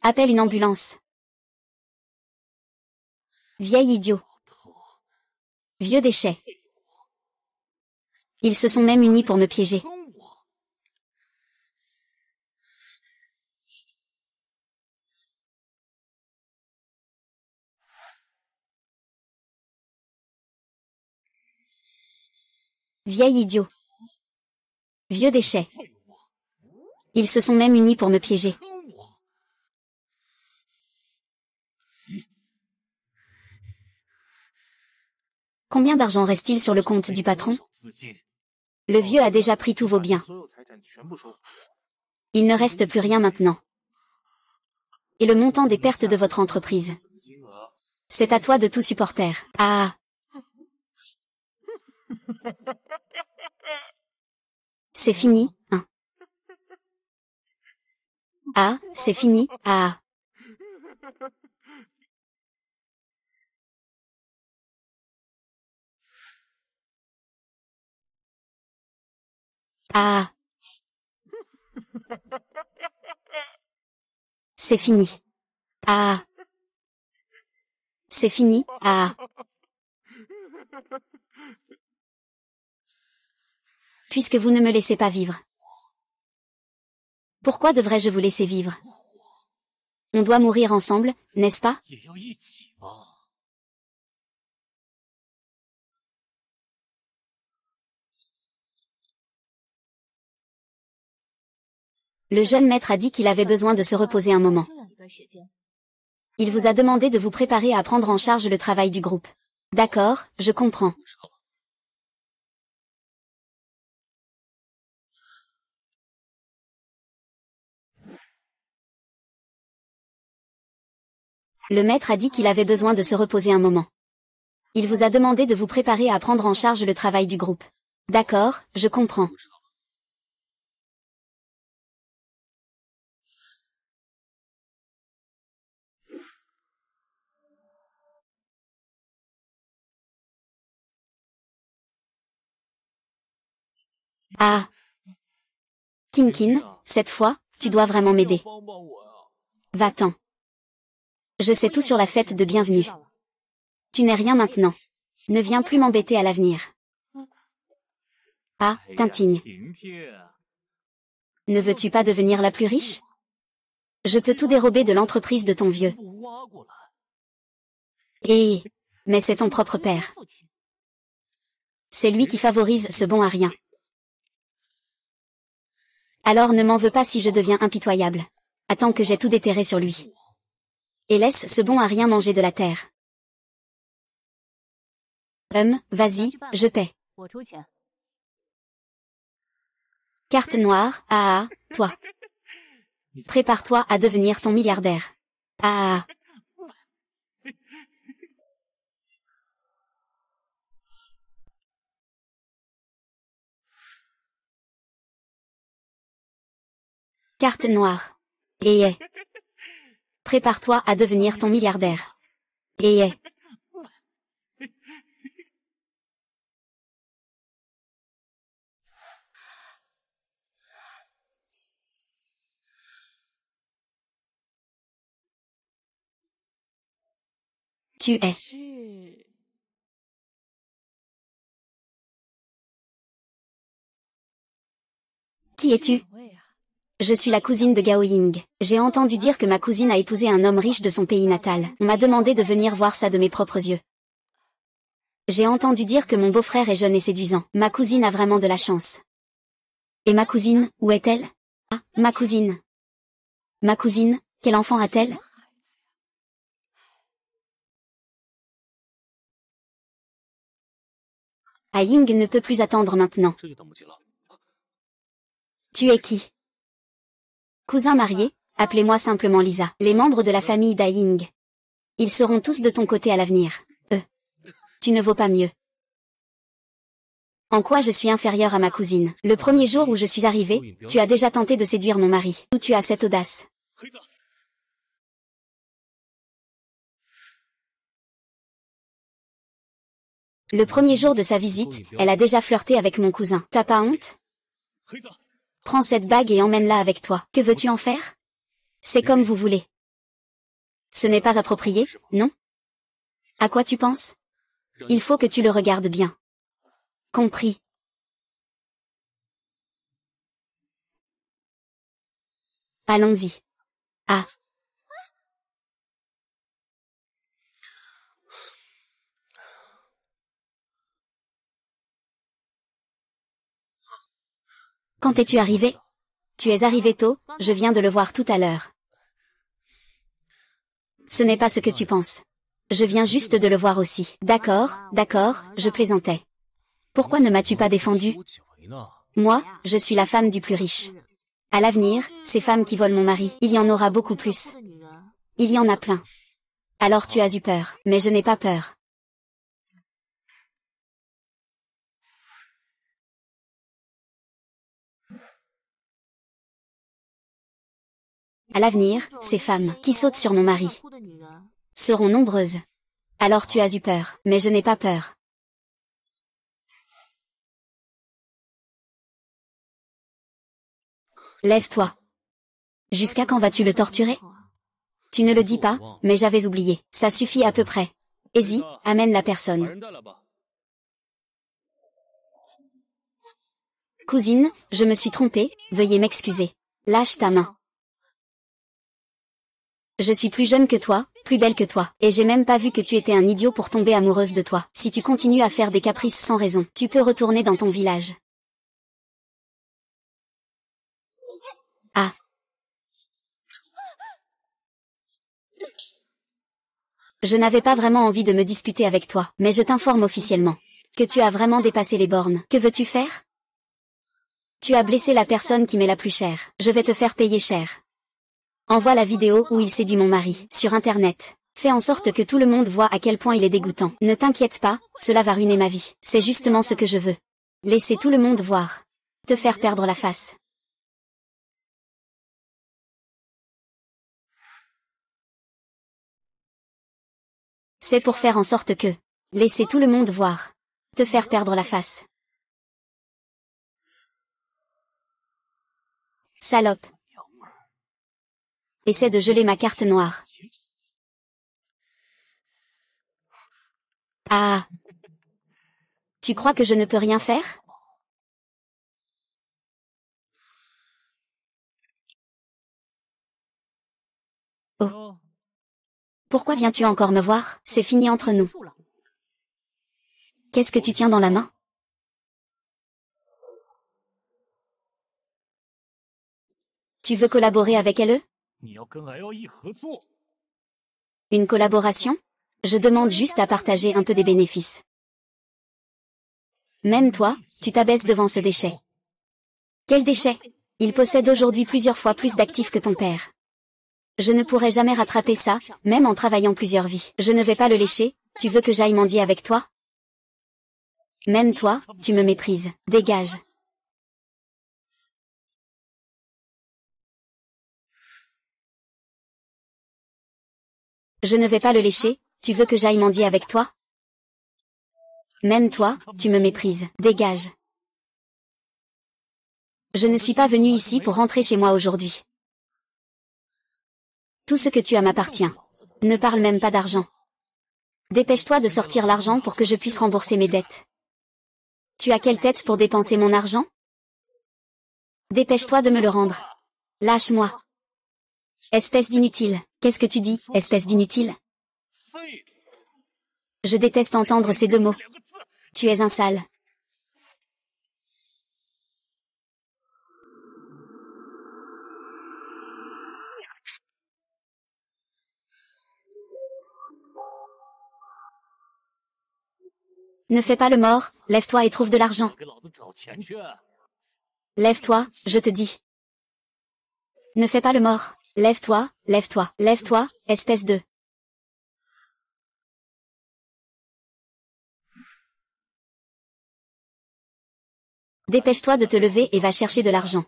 [SPEAKER 1] Appelle une ambulance. Vieil idiot. Vieux déchet. Ils se sont même unis pour me piéger. Vieil idiot. Vieux déchet. Ils se sont même unis pour me piéger. Combien d'argent reste-t-il sur le compte du patron? Le vieux a déjà pris tous vos biens. Il ne reste plus rien maintenant. Et le montant des pertes de votre entreprise. C'est à toi de tout supporter. Ah. C'est fini, hein. Ah, c'est fini, ah. Ah. C'est C'est fini. Ah. C'est fini, ah. Puisque vous ne me laissez pas vivre. Pourquoi devrais-je vous laisser vivre? On doit mourir ensemble, n'est-ce pas? Le jeune maître a dit qu'il avait besoin de se reposer un moment. Il vous a demandé de vous préparer à prendre en charge le travail du groupe. D'accord, je comprends. Le maître a dit qu'il avait besoin de se reposer un moment. Il vous a demandé de vous préparer à prendre en charge le travail du groupe. D'accord, je comprends. Ah. Kinkin, cette fois, tu dois vraiment m'aider. Va-t'en. Je sais tout sur la fête de bienvenue. Tu n'es rien maintenant. Ne viens plus m'embêter à l'avenir. Ah, Tintigne. Ne veux-tu pas devenir la plus riche? Je peux tout dérober de l'entreprise de ton vieux. Mais c'est ton propre père. C'est lui qui favorise ce bon à rien. Alors ne m'en veux pas si je deviens impitoyable. Attends que j'ai tout déterré sur lui. Et laisse ce bon à rien manger de la terre. Vas-y, je paie. Carte noire, ah, toi. Prépare-toi à devenir ton milliardaire. Ah. Carte noire. Prépare-toi à devenir ton milliardaire. Tu es. Qui es-tu? Je suis la cousine de Gao Ying. J'ai entendu dire que ma cousine a épousé un homme riche de son pays natal. On m'a demandé de venir voir ça de mes propres yeux. J'ai entendu dire que mon beau-frère est jeune et séduisant. Ma cousine a vraiment de la chance. Et ma cousine, où est-elle? Ah, ma cousine. Ma cousine, quel enfant a-t-elle? Ah, Ying ne peut plus attendre maintenant. Tu es qui? Cousin marié, appelez-moi simplement Lisa. Les membres de la famille d'A Ying. Ils seront tous de ton côté à l'avenir. Tu ne vaux pas mieux. En quoi je suis inférieure à ma cousine? Le premier jour où je suis arrivée, tu as déjà tenté de séduire mon mari. Où tu as cette audace? Le premier jour de sa visite, elle a déjà flirté avec mon cousin. T'as pas honte? Prends cette bague et emmène-la avec toi. Que veux-tu en faire? C'est comme vous voulez. Ce n'est pas approprié, non? À quoi tu penses? Il faut que tu le regardes bien. Compris. Allons-y. Ah. Quand es-tu arrivé? Tu es arrivé tôt, je viens de le voir tout à l'heure. Ce n'est pas ce que tu penses. Je viens juste de le voir aussi. D'accord, je plaisantais. Pourquoi ne m'as-tu pas défendu? Moi, je suis la femme du plus riche. À l'avenir, ces femmes qui volent mon mari, il y en aura beaucoup plus. Il y en a plein. Alors tu as eu peur, mais je n'ai pas peur. À l'avenir, ces femmes qui sautent sur mon mari seront nombreuses. Alors tu as eu peur, mais je n'ai pas peur. Lève-toi. Jusqu'à quand vas-tu le torturer? Tu ne le dis pas, mais j'avais oublié. Ça suffit à peu près. Easy, amène la personne. Cousine, je me suis trompée, veuillez m'excuser. Lâche ta main. Je suis plus jeune que toi, plus belle que toi, et j'ai même pas vu que tu étais un idiot pour tomber amoureuse de toi. Si tu continues à faire des caprices sans raison, tu peux retourner dans ton village. Ah. Je n'avais pas vraiment envie de me disputer avec toi, mais je t'informe officiellement que tu as vraiment dépassé les bornes. Que veux-tu faire? Tu as blessé la personne qui m'est la plus chère. Je vais te faire payer cher. Envoie la vidéo où il séduit mon mari, sur Internet. Fais en sorte que tout le monde voit à quel point il est dégoûtant. Ne t'inquiète pas, cela va ruiner ma vie. C'est justement ce que je veux. Laisser tout le monde voir. Te faire perdre la face. C'est pour faire en sorte que... Laisser tout le monde voir. Te faire perdre la face. Salope. Essaie de geler ma carte noire. Ah. Tu crois que je ne peux rien faire? Oh. Pourquoi viens-tu encore me voir? C'est fini entre nous. Qu'est-ce que tu tiens dans la main? Tu veux collaborer avec elle? Une collaboration? Je demande juste à partager un peu des bénéfices. Même toi, tu t'abaisses devant ce déchet. Quel déchet? Il possède aujourd'hui plusieurs fois plus d'actifs que ton père. Je ne pourrai jamais rattraper ça, même en travaillant plusieurs vies. Je ne vais pas le lécher, tu veux que j'aille mendier avec toi? Même toi, tu me méprises. Dégage. Je ne vais pas le lécher, tu veux que j'aille mendier avec toi? Même toi, tu me méprises. Dégage. Je ne suis pas venu ici pour rentrer chez moi aujourd'hui. Tout ce que tu as m'appartient. Ne parle même pas d'argent. Dépêche-toi de sortir l'argent pour que je puisse rembourser mes dettes. Tu as quelle tête pour dépenser mon argent? Dépêche-toi de me le rendre. Lâche-moi. Espèce d'inutile. Qu'est-ce que tu dis, espèce d'inutile? Je déteste entendre ces deux mots. Tu es un sale. Ne fais pas le mort, lève-toi et trouve de l'argent. Lève-toi, je te dis. Ne fais pas le mort. Lève-toi, lève-toi, lève-toi, espèce de... Dépêche-toi de te lever et va chercher de l'argent.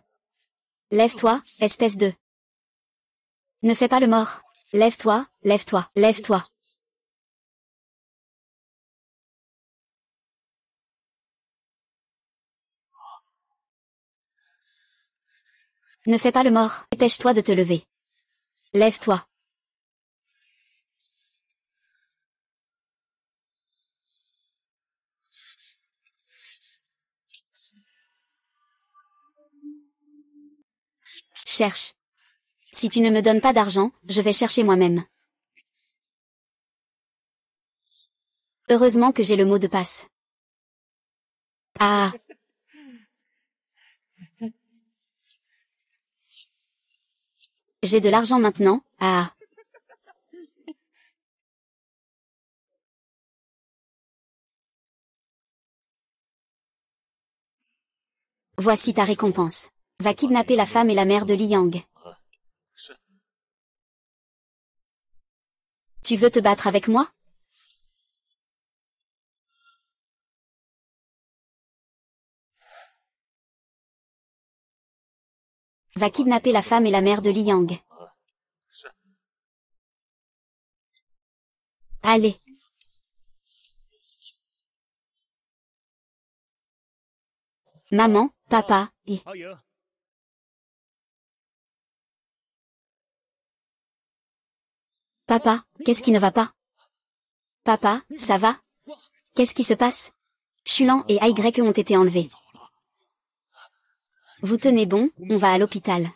[SPEAKER 1] Lève-toi, espèce de... Ne fais pas le mort. Lève-toi, lève-toi, lève-toi. Ne fais pas le mort. Dépêche-toi de te lever. Lève-toi. Cherche. Si tu ne me donnes pas d'argent, je vais chercher moi-même. Heureusement que j'ai le mot de passe. Ah. J'ai de l'argent maintenant, ah. Voici ta récompense. Va kidnapper la femme et la mère de Li Yang. Tu veux te battre avec moi? Va kidnapper la femme et la mère de Li Yang. Allez. Maman, papa, et... Papa, qu'est-ce qui ne va pas? Papa, ça va? Qu'est-ce qui se passe? Chulan et AY ont été enlevés. Vous tenez bon, on va à l'hôpital.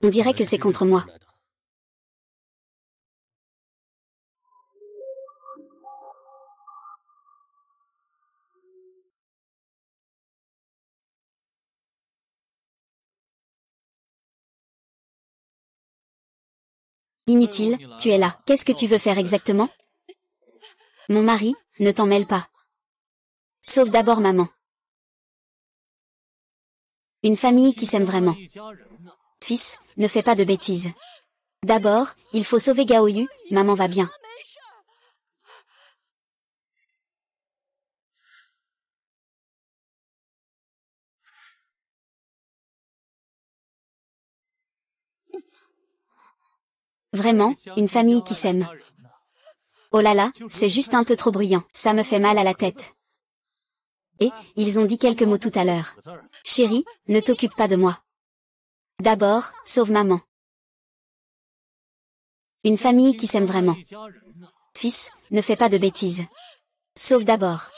[SPEAKER 1] On dirait que c'est contre moi. Inutile, tu es là. Qu'est-ce que tu veux faire exactement? Mon mari, ne t'en mêle pas. Sauve d'abord maman. Une famille qui s'aime vraiment. Fils, ne fais pas de bêtises. D'abord, il faut sauver Gaoyu, maman va bien. Vraiment, une famille qui s'aime. Oh là là, c'est juste un peu trop bruyant, ça me fait mal à la tête. Et, ils ont dit quelques mots tout à l'heure. Chérie, ne t'occupe pas de moi. D'abord, sauve maman. Une famille qui s'aime vraiment. Fils, ne fais pas de bêtises. Sauve d'abord.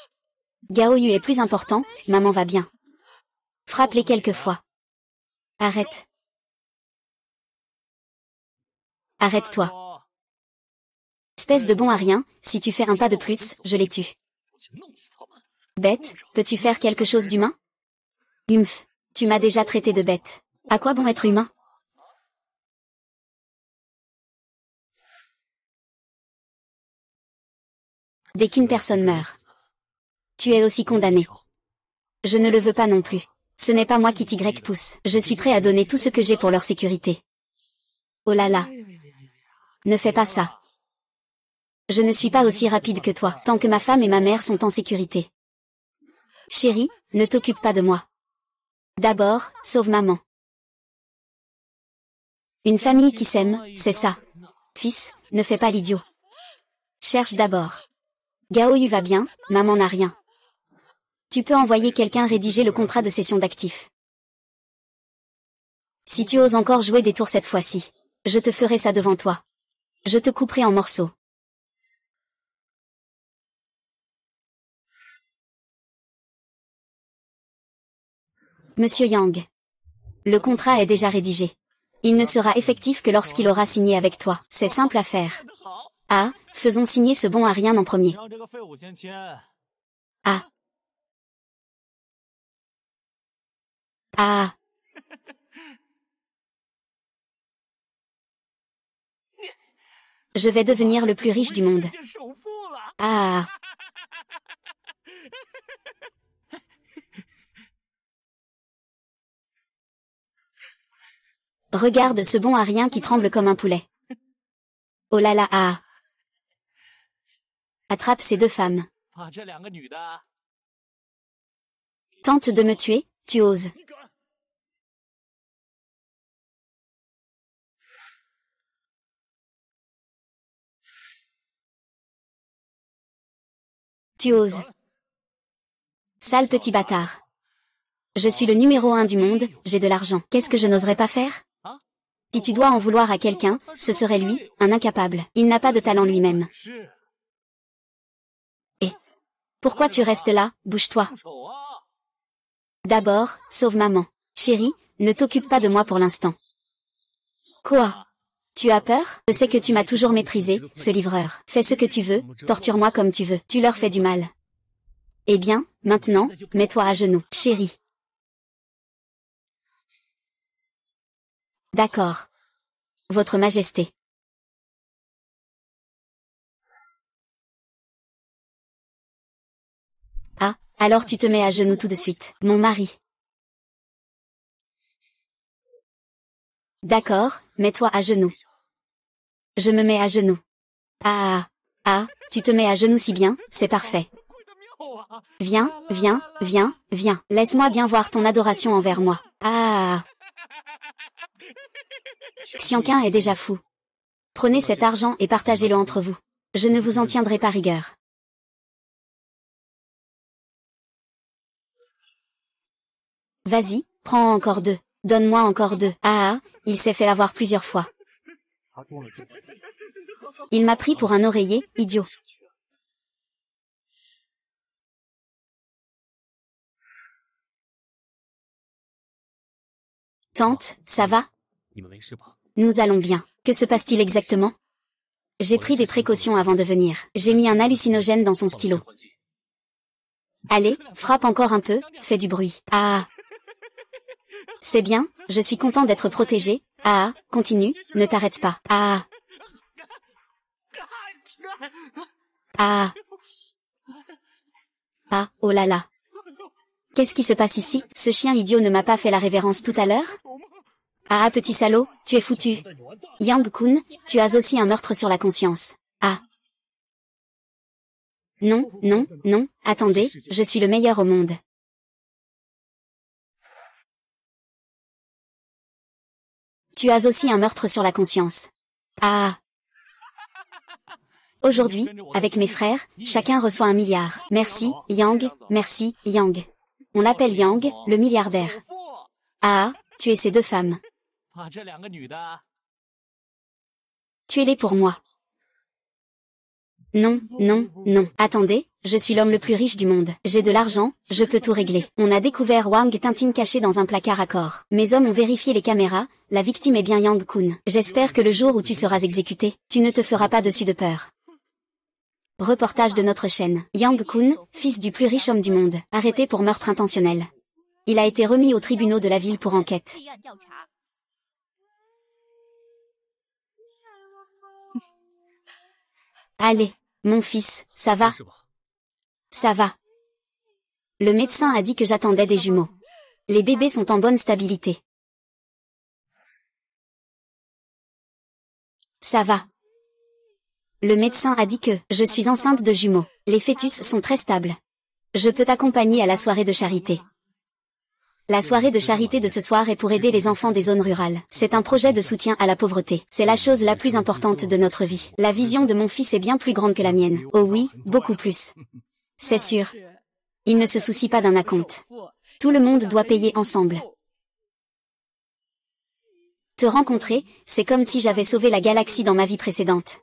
[SPEAKER 1] Gaoyu est plus important, maman va bien. Frappe-les quelques fois. Arrête. Arrête-toi. Espèce de bon à rien, si tu fais un pas de plus, je les tue. Bête, peux-tu faire quelque chose d'humain? Humph, tu m'as déjà traité de bête. À quoi bon être humain? Dès qu'une personne meurt, tu es aussi condamné. Je ne le veux pas non plus. Ce n'est pas moi qui t'y pousse. Je suis prêt à donner tout ce que j'ai pour leur sécurité. Oh là là. Ne fais pas ça. Je ne suis pas aussi rapide que toi, tant que ma femme et ma mère sont en sécurité. Chérie, ne t'occupe pas de moi. D'abord, sauve maman. Une famille qui s'aime, c'est ça. Fils, ne fais pas l'idiot. Cherche d'abord. Gaoyu va bien, maman n'a rien. Tu peux envoyer quelqu'un rédiger le contrat de cession d'actifs. Si tu oses encore jouer des tours cette fois-ci, je te ferai ça devant toi. Je te couperai en morceaux. Monsieur Yang. Le contrat est déjà rédigé. Il ne sera effectif que lorsqu'il aura signé avec toi. C'est simple à faire. Ah, faisons signer ce bon à rien en premier. Ah. Ah. Je vais devenir le plus riche du monde. Ah. Regarde ce bon à rien qui tremble comme un poulet. Oh là là ah. Attrape ces deux femmes. Tente de me tuer, tu oses. Tu oses. Sale petit bâtard. Je suis le numéro 1 du monde, j'ai de l'argent. Qu'est-ce que je n'oserais pas faire? Si tu dois en vouloir à quelqu'un, ce serait lui, un incapable. Il n'a pas de talent lui-même. Et pourquoi tu restes là, bouge-toi. D'abord, sauve maman. Chérie, ne t'occupe pas de moi pour l'instant. Quoi? Tu as peur? Je sais que tu m'as toujours méprisé, ce livreur. Fais ce que tu veux, torture-moi comme tu veux. Tu leur fais du mal. Eh bien, maintenant, mets-toi à genoux, chérie. D'accord. Votre Majesté. Ah, alors tu te mets à genoux tout de suite, mon mari. D'accord, mets-toi à genoux. Je me mets à genoux. Ah, ah, tu te mets à genoux si bien, c'est parfait. Viens, viens, viens, viens. Laisse-moi bien voir ton adoration envers moi. Ah. Xianqun est déjà fou. Prenez cet argent et partagez-le entre vous. Je ne vous en tiendrai pas rigueur. Vas-y, prends encore deux. Donne-moi encore 2. Ah, il s'est fait avoir plusieurs fois. Il m'a pris pour un oreiller, idiot. Tante, ça va? Nous allons bien. Que se passe-t-il exactement? J'ai pris des précautions avant de venir. J'ai mis un hallucinogène dans son stylo. Allez, frappe encore un peu, fais du bruit. Ah. C'est bien, je suis content d'être protégé. Ah, continue, ne t'arrête pas. Ah. Ah. Ah, oh là là. Qu'est-ce qui se passe ici? Ce chien idiot ne m'a pas fait la révérence tout à l'heure? Ah, petit salaud, tu es foutu. Yang-kun, tu as aussi un meurtre sur la conscience. Ah. Non, non, non, attendez, je suis le meilleur au monde. Tu as aussi un meurtre sur la conscience. Ah. Aujourd'hui, avec mes frères, chacun reçoit 1 milliard. Merci, Yang, merci, Yang. On l'appelle Yang, le milliardaire. Ah, tu es ces 2 femmes. Tuez-les pour moi. Non, non, non. Attendez, je suis l'homme le plus riche du monde. J'ai de l'argent, je peux tout régler. On a découvert Wang Tintin caché dans un placard à corps. Mes hommes ont vérifié les caméras, la victime est bien Yang-kun. J'espère que le jour où tu seras exécuté, tu ne te feras pas dessus de peur. Reportage de notre chaîne. Yang-kun, fils du plus riche homme du monde, arrêté pour meurtre intentionnel. Il a été remis aux tribunaux de la ville pour enquête. Allez, mon fils, ça va? Ça va. Le médecin a dit que j'attendais des jumeaux. Les bébés sont en bonne stabilité. Ça va. Le médecin a dit que je suis enceinte de jumeaux. Les fœtus sont très stables. Je peux t'accompagner à la soirée de charité. La soirée de charité de ce soir est pour aider les enfants des zones rurales. C'est un projet de soutien à la pauvreté. C'est la chose la plus importante de notre vie. La vision de mon fils est bien plus grande que la mienne. Oh oui, beaucoup plus. C'est sûr. Il ne se soucie pas d'un acompte. Tout le monde doit payer ensemble. Te rencontrer, c'est comme si j'avais sauvé la galaxie dans ma vie précédente.